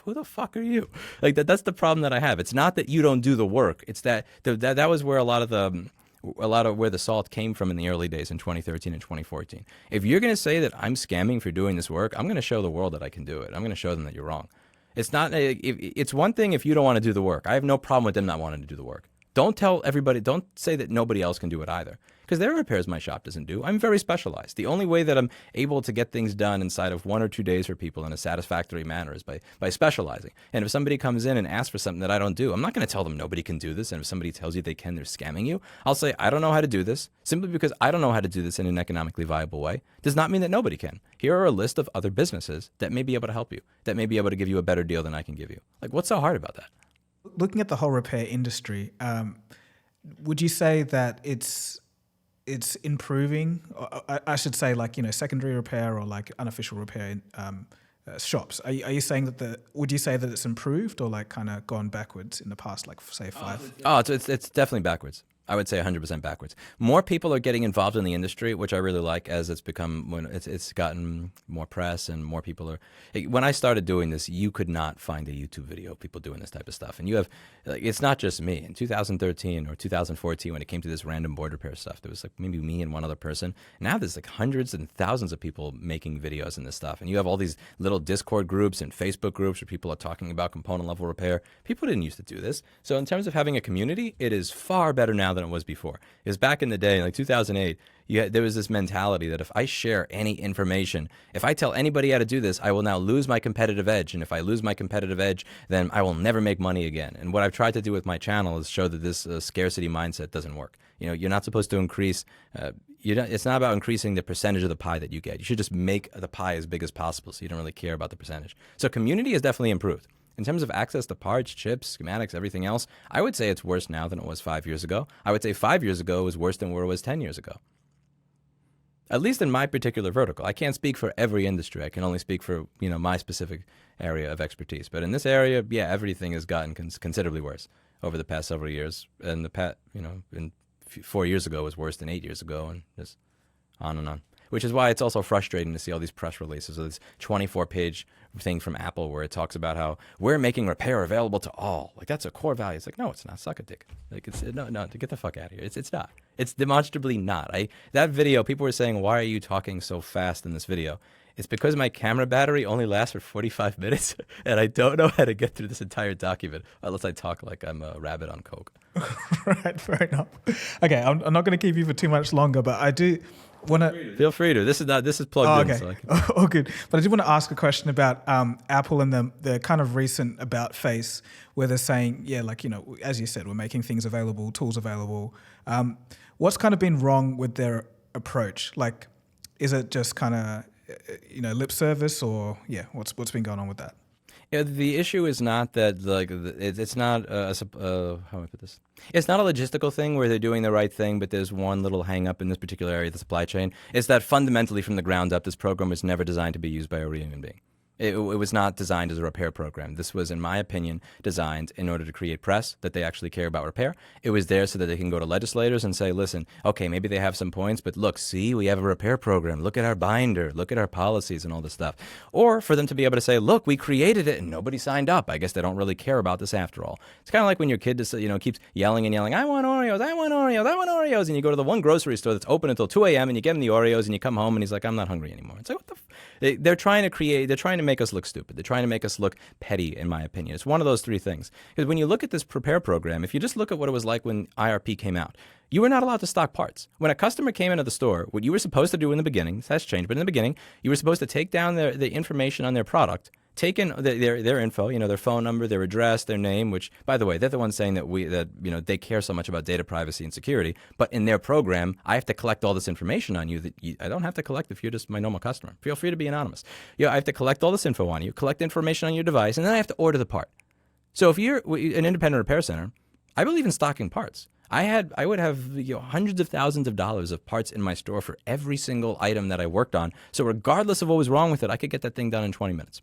S2: who the fuck are you? Like that's the problem that I have. It's not that you don't do the work. It's that that was where a lot of where the salt came from in the early days in 2013 and 2014. If you're going to say that I'm scamming for doing this work, I'm going to show the world that I can do it. I'm going to show them that you're wrong. It's not. It's one thing if you don't want to do the work. I have no problem with them not wanting to do the work. Don't tell everybody. Don't say that nobody else can do it either. Because there are repairs my shop doesn't do. I'm very specialized. The only way that I'm able to get things done inside of 1 or 2 days for people in a satisfactory manner is by specializing. And if somebody comes in and asks for something that I don't do, I'm not going to tell them nobody can do this. And if somebody tells you they can, they're scamming you. I'll say, I don't know how to do this. Simply because I don't know how to do this in an economically viable way does not mean that nobody can. Here are a list of other businesses that may be able to help you, that may be able to give you a better deal than I can give you. Like, what's so hard about that?
S1: Looking at the whole repair industry, would you say that it's improving? I should say, like, secondary repair or like unofficial repair shops. Are you saying that would you say that it's improved or like kind of gone backwards in the past, like say 5?
S2: Oh, it's definitely backwards. I would say 100% backwards. More people are getting involved in the industry, which I really like as it's become, when it's gotten more press and more people are. When I started doing this, you could not find a YouTube video of people doing this type of stuff. And you have, it's not just me. In 2013 or 2014, when it came to this random board repair stuff, there was like maybe me and one other person. Now there's like hundreds and thousands of people making videos in this stuff. And you have all these little Discord groups and Facebook groups where people are talking about component level repair. People didn't used to do this. So in terms of having a community, it is far better now than it was before. Because back in the day, like 2008, there was this mentality that if I share any information, if I tell anybody how to do this, I will now lose my competitive edge. And if I lose my competitive edge, then I will never make money again. And what I've tried to do with my channel is show that this scarcity mindset doesn't work. You're not supposed to increase, it's not about increasing the percentage of the pie that you get. You should just make the pie as big as possible so you don't really care about the percentage. So community has definitely improved. In terms of access to parts, chips, schematics, everything else, I would say it's worse now than it was 5 years ago. I would say 5 years ago was worse than where it was 10 years ago. At least in my particular vertical. I can't speak for every industry. I can only speak for, my specific area of expertise. But in this area, yeah, everything has gotten considerably worse over the past several years. And 4 years ago was worse than 8 years ago, and just on and on. Which is why it's also frustrating to see all these press releases of this 24-page thing from Apple where it talks about how we're making repair available to all. Like, that's a core value. It's like, no, it's not. Suck a dick. Like, no, get the fuck out of here. It's not. It's demonstrably not. That video, people were saying, why are you talking so fast in this video? It's because my camera battery only lasts for 45 minutes, and I don't know how to get through this entire document unless I talk like I'm a rabbit on coke.
S1: Right, fair enough. Okay, I'm not going to keep you for too much longer, but I do want to...
S2: Feel free to. This is plugged in.
S1: Okay. So good. But I did want to ask a question about Apple and the kind of recent about face where they're saying, as you said, we're making things available, tools available. What's kind of been wrong with their approach? Like, is it just kind of... lip service, or what's been going on with that?
S2: Yeah, the issue is not that it's not how do I put this? It's not a logistical thing where they're doing the right thing, but there's one little hang up in this particular area of the supply chain. It's that fundamentally from the ground up, this program was never designed to be used by a real human being. It was not designed as a repair program. This was, in my opinion, designed in order to create press that they actually care about repair. It was there so that they can go to legislators and say, listen, okay, maybe they have some points, but look, see, we have a repair program. Look at our binder. Look at our policies and all this stuff. Or for them to be able to say, look, we created it and nobody signed up. I guess they don't really care about this after all. It's kind of like when your kid just, keeps yelling and yelling, I want Oreos, I want Oreos, I want Oreos. And you go to the one grocery store that's open until 2 a.m. and you get him the Oreos and you come home and he's like, I'm not hungry anymore. It's like, what the they're trying to make us look stupid. They're trying to make us look petty, in my opinion. It's one of those three things. Because when you look at this prepare program, if you just look at what it was like when IRP came out, you were not allowed to stock parts. When a customer came into the store, what you were supposed to do in the beginning, this has changed, but in the beginning, you were supposed to take down the information on their product, take in their info, their phone number, their address, their name, which, by the way, they're the ones saying that they care so much about data privacy and security. But in their program, I have to collect all this information on you that I don't have to collect if you're just my normal customer. Feel free to be anonymous. I have to collect all this info on you, collect information on your device, and then I have to order the part. So if you're an independent repair center, I believe in stocking parts. I would have hundreds of thousands of dollars of parts in my store for every single item that I worked on. So regardless of what was wrong with it, I could get that thing done in 20 minutes.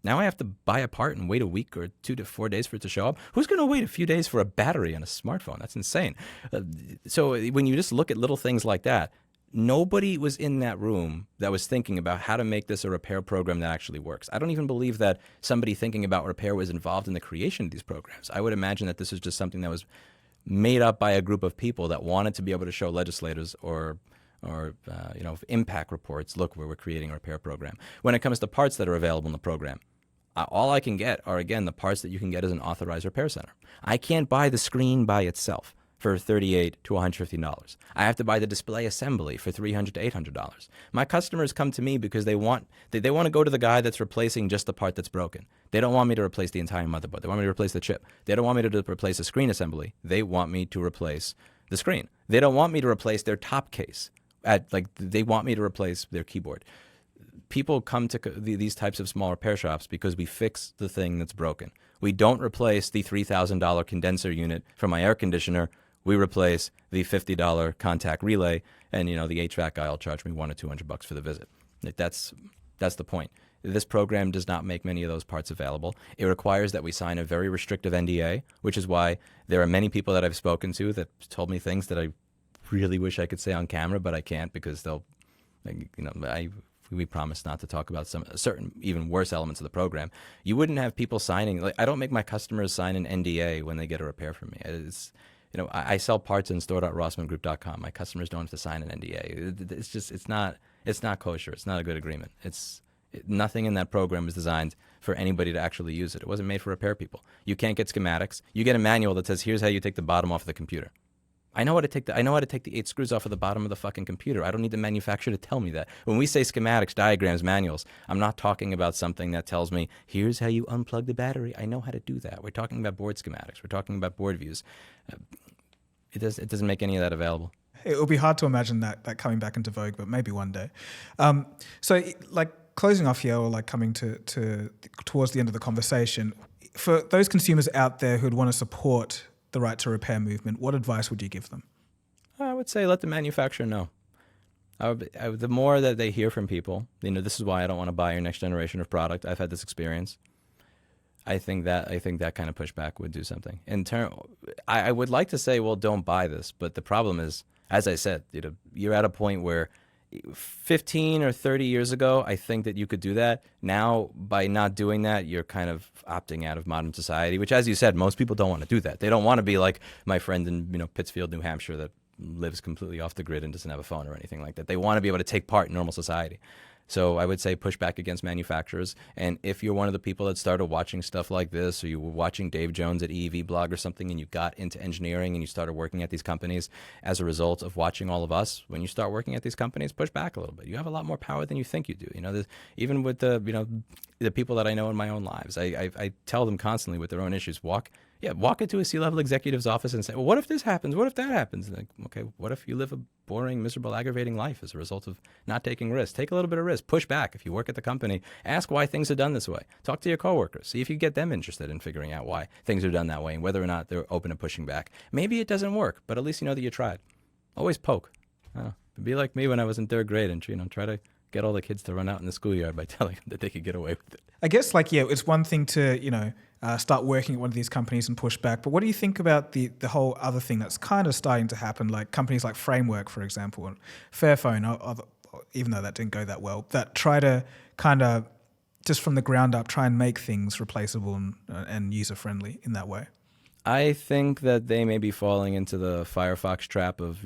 S2: Now I have to buy a part and wait a week or 2 to 4 days for it to show up. Who's going to wait a few days for a battery on a smartphone? That's insane. So when you just look at little things like that, nobody was in that room that was thinking about how to make this a repair program that actually works. I don't even believe that somebody thinking about repair was involved in the creation of these programs. I would imagine that this is just something that was made up by a group of people that wanted to be able to show legislators or impact reports, look, we're creating a repair program. When it comes to parts that are available in the program, all I can get are, again, the parts that you can get as an authorized repair center. I can't buy the screen by itself for $38 to $150. I have to buy the display assembly for $300 to $800. My customers come to me because they want to go to the guy that's replacing just the part that's broken. They don't want me to replace the entire motherboard. They want me to replace the chip. They don't want me to replace the screen assembly. They want me to replace the screen. They don't want me to replace their top case. They want me to replace their keyboard. People come to these types of small repair shops because we fix the thing that's broken. We don't replace the $3,000 condenser unit from my air conditioner. We replace the $50 contact relay, and the HVAC guy will charge me $100 or $200 for the visit. That's the point. This program does not make many of those parts available. It requires that we sign a very restrictive NDA, which is why there are many people that I've spoken to that told me things that I really wish I could say on camera, but I can't because we promise not to talk about some certain even worse elements of the program. You wouldn't have people signing. I don't make my customers sign an NDA when they get a repair from me. I sell parts in store.rossmanngroup.com. My customers don't have to sign an NDA. It's not kosher. It's not a good agreement. Nothing in that program is designed for anybody to actually use it. It wasn't made for repair people. You can't get schematics. You get a manual that says, here's how you take the bottom off of the computer. I know how to take the 8 screws off of the bottom of the fucking computer. I don't need the manufacturer to tell me that. When we say schematics, diagrams, manuals, I'm not talking about something that tells me, here's how you unplug the battery. I know how to do that. We're talking about board schematics. We're talking about board views. It doesn't make any of that available.
S1: It will be hard to imagine that coming back into vogue, but maybe one day. Closing off here, or coming towards the end of the conversation, for those consumers out there who'd want to support the right to repair movement, what advice would you give them?
S2: I would say let the manufacturer know. The more that they hear from people, this is why I don't want to buy your next generation of product. I've had this experience. I think that kind of pushback would do something. I would like to say, well, don't buy this, but the problem is, as I said, you're at a point where 15 or 30 years ago, I think that you could do that. Now, by not doing that, you're kind of opting out of modern society, which, as you said, most people don't want to do that. They don't want to be like my friend in Pittsfield, New Hampshire, that lives completely off the grid and doesn't have a phone or anything like that. They want to be able to take part in normal society. So I would say push back against manufacturers. And if you're one of the people that started watching stuff like this, or you were watching Dave Jones at EEV blog or something, and you got into engineering and you started working at these companies as a result of watching all of us, when you start working at these companies, push back a little bit. You have a lot more power than you think you do. Even with the people that I know in my own lives, I tell them constantly with their own issues, walk into a C-level executive's office and say, well, what if this happens? What if that happens? And okay, what if you live a boring, miserable, aggravating life as a result of not taking risks? Take a little bit of risk. Push back. If you work at the company, ask why things are done this way. Talk to your coworkers. See if you get them interested in figuring out why things are done that way and whether or not they're open to pushing back. Maybe it doesn't work, but at least you know that you tried. Always poke. Be like me when I was in 3rd grade and try to get all the kids to run out in the schoolyard by telling them that they could get away with it.
S1: I guess it's one thing to, start working at one of these companies and push back. But what do you think about the whole other thing that's kind of starting to happen, like companies like Framework, for example, and Fairphone, even though that didn't go that well, that try to kind of just from the ground up try and make things replaceable and user-friendly in that way?
S2: I think that they may be falling into the Firefox trap of,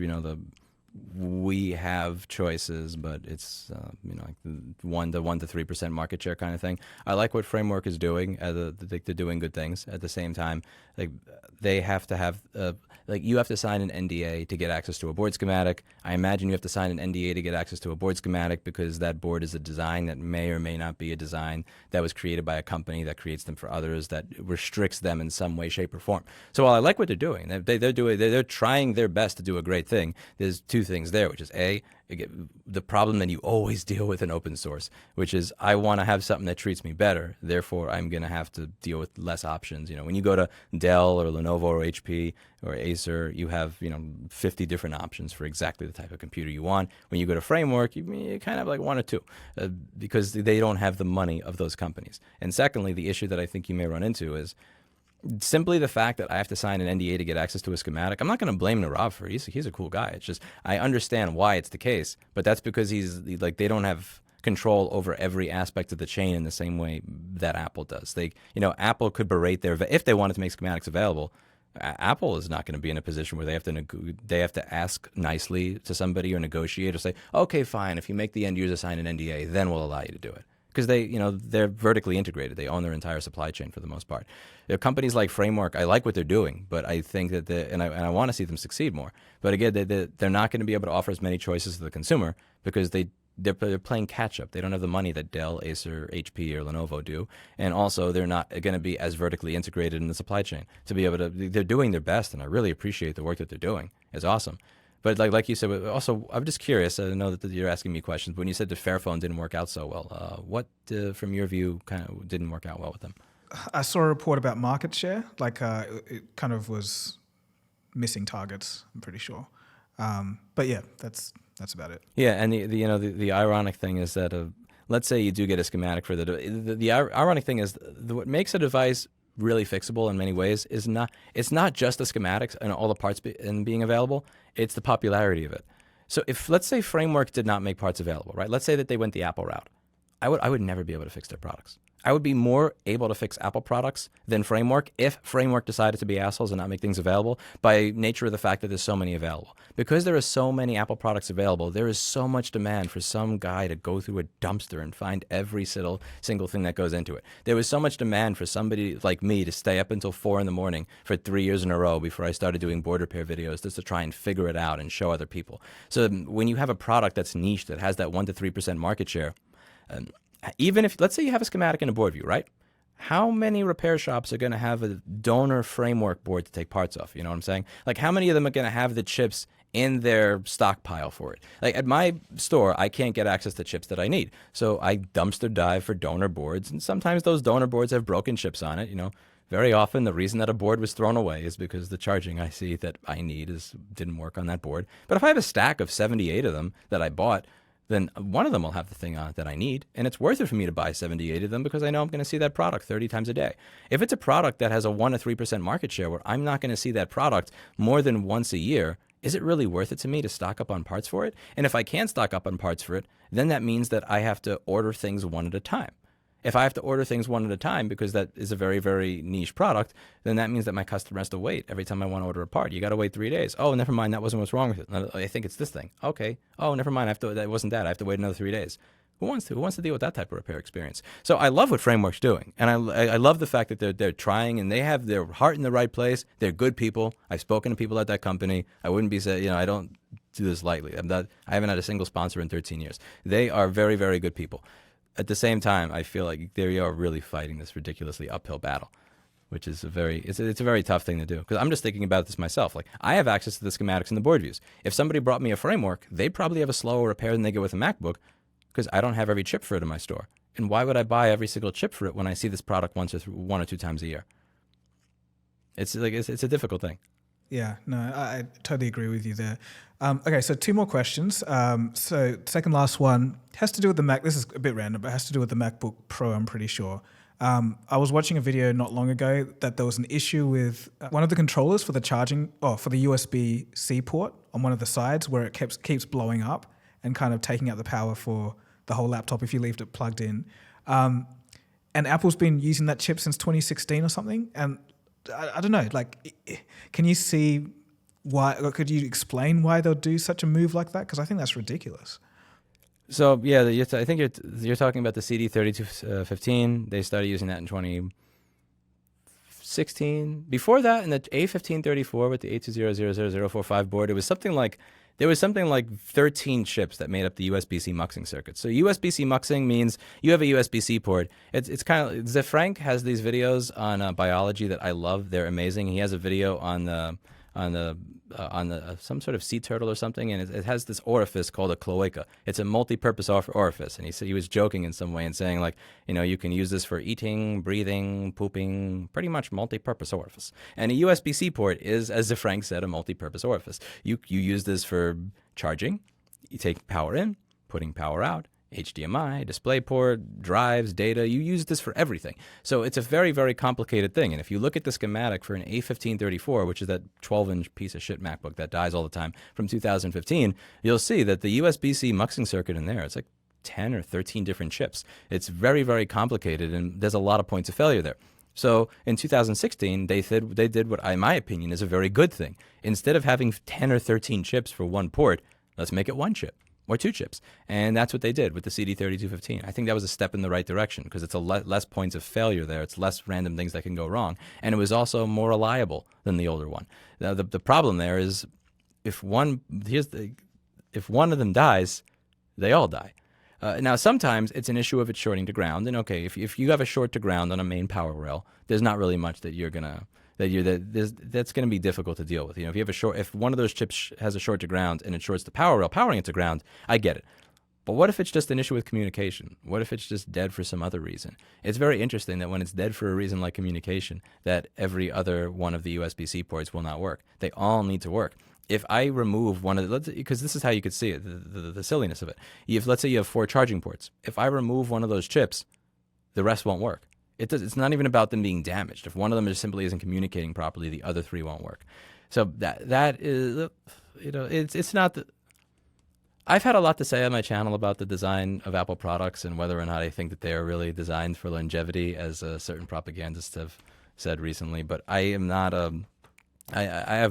S2: we have choices, but it's like the 1 to 3% market share kind of thing. I like what Framework is doing. They're doing good things. At the same time, they have to have you have to sign an NDA to get access to a board schematic. I imagine you have to sign an NDA to get access to a board schematic because that board is a design that may or may not be a design that was created by a company that creates them for others, that restricts them in some way, shape, or form. So while I like what they're doing, they're trying their best to do a great thing. There's 2 things. things there, which is the problem that you always deal with in open source, which is I want to have something that treats me better. Therefore, I'm going to have to deal with less options. When you go to Dell or Lenovo or HP or Acer, you have 50 different options for exactly the type of computer you want. When you go to Framework, you kind of have like one or two because they don't have the money of those companies. And secondly, the issue that I think you may run into is simply the fact that I have to sign an NDA to get access to a schematic. I'm not going to blame Nirav for it. He's a cool guy. It's just I understand why it's the case, but that's because they don't have control over every aspect of the chain in the same way that Apple does. Apple could berate if they wanted to make schematics available. Apple is not going to be in a position where they have to ask nicely to somebody or negotiate or say, okay, fine, if you make the end user sign an NDA, then we'll allow you to do it. Because they're vertically integrated. They own their entire supply chain for the most part. There are companies like Framework. I like what they're doing, but I think that I want to see them succeed more. But again, they're not going to be able to offer as many choices to the consumer because they're playing catch up. They don't have the money that Dell, Acer, HP, or Lenovo do, and also they're not going to be as vertically integrated in the supply chain to be able to. They're doing their best, and I really appreciate the work that they're doing. It's awesome. But like you said, also, I'm just curious. I know that you're asking me questions. But when you said the Fairphone didn't work out so well, what, from your view, kind of didn't work out well with them?
S1: I saw a report about market share. It kind of was missing targets, I'm pretty sure. But yeah, that's about it.
S2: Yeah, and the ironic thing is that let's say you do get a schematic for the ironic thing is what makes a device really fixable in many ways is it's not just the schematics and all the parts being available, it's the popularity of it. So if, let's say, Framework did not make parts available, right? Let's say that they went the Apple route. I would never be able to fix their products. I would be more able to fix Apple products than Framework if Framework decided to be assholes and not make things available by nature of the fact that there's so many available. Because there are so many Apple products available, there is so much demand for some guy to go through a dumpster and find every single thing that goes into it. There was so much demand for somebody like me to stay up until 4 a.m. for 3 years in a row before I started doing board repair videos just to try and figure it out and show other people. So when you have a product that's niche, that has that 1 to 3% market share, even if, let's say you have a schematic in a board view, right? How many repair shops are going to have a donor Framework board to take parts off? You know what I'm saying? Like, how many of them are going to have the chips in their stockpile for it? Like, at my store, I can't get access to chips that I need. So I dumpster dive for donor boards, and sometimes those donor boards have broken chips on it. Very often the reason that a board was thrown away is because the charging IC that I need didn't work on that board. But if I have a stack of 78 of them that I bought, then one of them will have the thing on it that I need, and it's worth it for me to buy 78 of them because I know I'm going to see that product 30 times a day. If it's a product that has a 1 to 3% market share where I'm not going to see that product more than once a year, is it really worth it to me to stock up on parts for it? And if I can't stock up on parts for it, then that means that I have to order things one at a time. If I have to order things one at a time because that is a very, very niche product, then that means that my customer has to wait every time I want to order a part. You got to wait 3 days. Oh, never mind. That wasn't what's wrong with it. I think it's this thing. Okay. Oh, never mind. That wasn't that. I have to wait another 3 days. Who wants to deal with that type of repair experience? So I love what Framework's doing, and I love the fact that they're trying and they have their heart in the right place. They're good people. I've spoken to people at that company. I wouldn't be saying, I don't do this lightly. I haven't had a single sponsor in 13 years. They are very, very good people. At the same time, I feel like they are really fighting this ridiculously uphill battle, which is it's a very tough thing to do. Because I'm just thinking about this myself. Like, I have access to the schematics and the board views. If somebody brought me a Framework, they probably have a slower repair than they get with a MacBook because I don't have every chip for it in my store. And why would I buy every single chip for it when I see this product one or two times a year? It's a difficult thing.
S1: Yeah, no, I totally agree with you there. Okay, so 2 more questions. So second last one has to do with the Mac. This is a bit random, but it has to do with the MacBook Pro, I'm pretty sure. I was watching a video not long ago that there was an issue with one of the controllers for the for the USB-C port on one of the sides where it keeps blowing up and kind of taking out the power for the whole laptop if you leave it plugged in. And Apple's been using that chip since 2016 or something. And I don't know, like, can you see why, or could you explain why they'll do such a move like that? Because I think that's ridiculous.
S2: So yeah, I think you're talking about the CD3215. They started using that in 2016. Before that, in the A1534 with the 8200045 board, there was something like 13 chips that made up the USB-C muxing circuit. So USB-C muxing means you have a USB-C port. It's kind of, Zefrank has these videos on biology that I love. They're amazing. He has a video on some sort of sea turtle or something, and it has this orifice called a cloaca. It's a multi-purpose orifice, and he said he was joking in some way and saying like, you can use this for eating, breathing, pooping, pretty much multi-purpose orifice. And a USB-C port is, as Frank said, a multi-purpose orifice. You use this for charging. You take power in, putting power out. HDMI, DisplayPort, drives, data, you use this for everything. So it's a very, very complicated thing. And if you look at the schematic for an A1534, which is that 12-inch piece of shit MacBook that dies all the time from 2015, you'll see that the USB-C muxing circuit in there, it's like 10 or 13 different chips. It's very, very complicated, and there's a lot of points of failure there. So in 2016, they did what, in my opinion, is a very good thing. Instead of having 10 or 13 chips for one port, let's make it one chip. Or two chips. And that's what they did with the CD3215. I think that was a step in the right direction because it's less points of failure there. It's less random things that can go wrong. And it was also more reliable than the older one. Now, the problem there is if one of them dies, they all die. Now, sometimes it's an issue of it shorting to ground. And okay, if you have a short to ground on a main power rail, there's not really much that that's going to be difficult to deal with. If you have if one of those chips has a short to ground and it shorts the power rail powering it to ground, I get it. But what if it's just an issue with communication? What if it's just dead for some other reason? It's very interesting that when it's dead for a reason like communication, that every other one of the USB-C ports will not work. They all need to work. If I remove one of the, because this is how you could see it, the silliness of it. Let's say you have 4 charging ports. If I remove one of those chips, the rest won't work. It's not even about them being damaged. If one of them just simply isn't communicating properly, the other 3 won't work. So that is, it's not the. I've had a lot to say on my channel about the design of Apple products and whether or not I think that they are really designed for longevity, as certain propagandists have said recently. But I am not I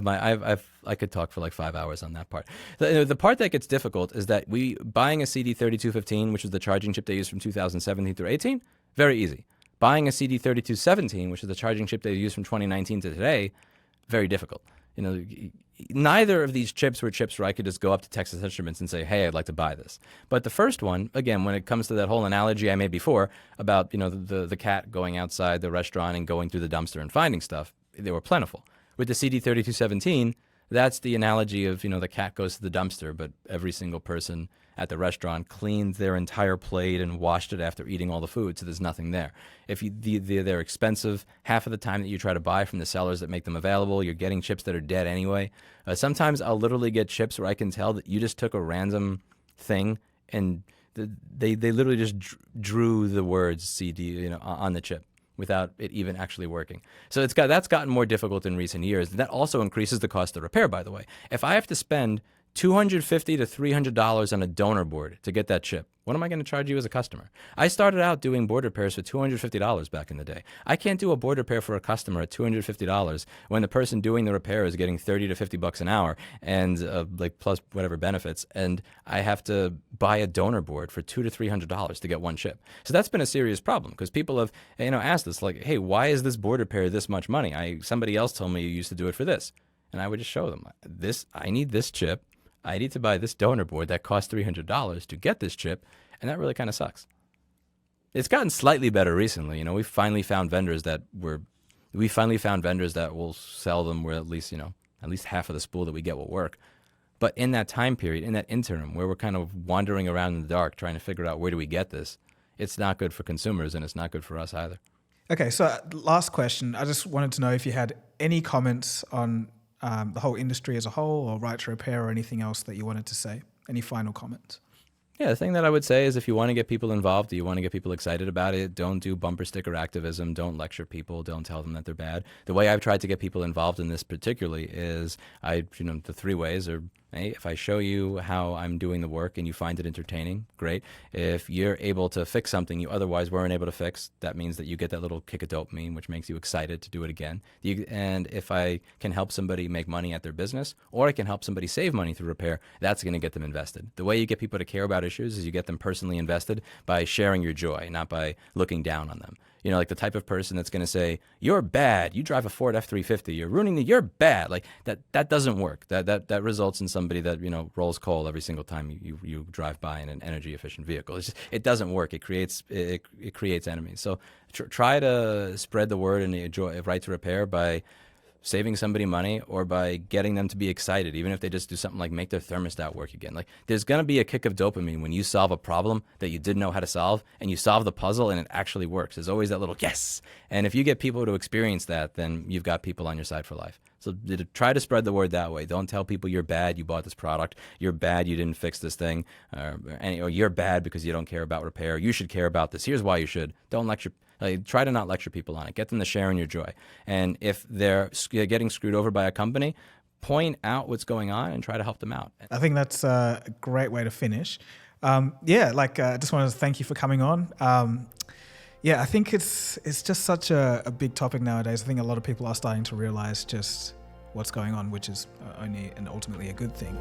S2: could talk for like 5 hours on that part. The part that gets difficult is that buying a CD3215, which is the charging chip they used from 2017 through 18, very easy. Buying a CD3217, which is the charging chip they used from 2019 to today, very difficult. Neither of these chips were chips where I could just go up to Texas Instruments and say, hey, I'd like to buy this. But the first one, again, when it comes to that whole analogy I made before about, the cat going outside the restaurant and going through the dumpster and finding stuff, they were plentiful. With the CD3217, that's the analogy of, the cat goes to the dumpster, but every single person at the restaurant cleaned their entire plate and washed it after eating all the food, so there's nothing there. If they're expensive, half of the time that you try to buy from the sellers that make them available, you're getting chips that are dead anyway. Sometimes I'll literally get chips where I can tell that you just took a random thing and they literally just drew the words CD on the chip without it even actually working. So that's gotten more difficult in recent years. That also increases the cost of repair, by the way. If I have to spend $250 to $300 on a donor board to get that chip, what am I going to charge you as a customer? I started out doing board repairs for $250 back in the day. I can't do a board repair for a customer at $250 when the person doing the repair is getting $30 to $50 an hour and plus whatever benefits, and I have to buy a donor board for $200 to $300 to get one chip. So that's been a serious problem because people have asked us like, hey, why is this board repair this much money? Somebody else told me you used to do it for this, and I would just show them I need this chip. I need to buy this donor board that costs $300 to get this chip, and that really kind of sucks. It's gotten slightly better recently. We finally found vendors that will sell them where at least half of the spool that we get will work. But in that time period, in that interim where we're kind of wandering around in the dark trying to figure out where do we get this, it's not good for consumers and it's not good for us either.
S1: Okay, so last question. I just wanted to know if you had any comments on the whole industry as a whole, or right to repair, or anything else that you wanted to say. Any final comments?
S2: Yeah, the thing that I would say is if you want to get people involved, you want to get people excited about it, don't do bumper sticker activism, don't lecture people, don't tell them that they're bad. The way I've tried to get people involved in this particularly is the 3 ways are, hey, if I show you how I'm doing the work and you find it entertaining, great. If you're able to fix something you otherwise weren't able to fix, that means that you get that little kick of dopamine, which makes you excited to do it again. And if I can help somebody make money at their business, or I can help somebody save money through repair, that's going to get them invested. The way you get people to care about issues is you get them personally invested by sharing your joy, not by looking down on them. Like the type of person that's going to say, you're bad, you drive a Ford F-350, you're ruining you're bad. Like that doesn't work. That results in somebody that, rolls coal every single time you drive by in an energy efficient vehicle. It doesn't work. It creates enemies. So try to spread the word and enjoy right to repair by saving somebody money or by getting them to be excited, even if they just do something like make their thermostat work again. Like there's going to be a kick of dopamine when you solve a problem that you didn't know how to solve and you solve the puzzle and it actually works. There's always that little yes. And if you get people to experience that, then you've got people on your side for life. So try to spread the word that way. Don't tell people you're bad, you bought this product, you're bad, you didn't fix this thing, or you're bad because you don't care about repair. You should care about this. Here's why you should. Don't lecture. Try to not lecture people on it. Get them to share in your joy. And if they're getting screwed over by a company, point out what's going on and try to help them out.
S1: I think that's a great way to finish. I just wanted to thank you for coming on. I think it's just such a big topic nowadays. I think a lot of people are starting to realize just what's going on, which is only and ultimately a good thing.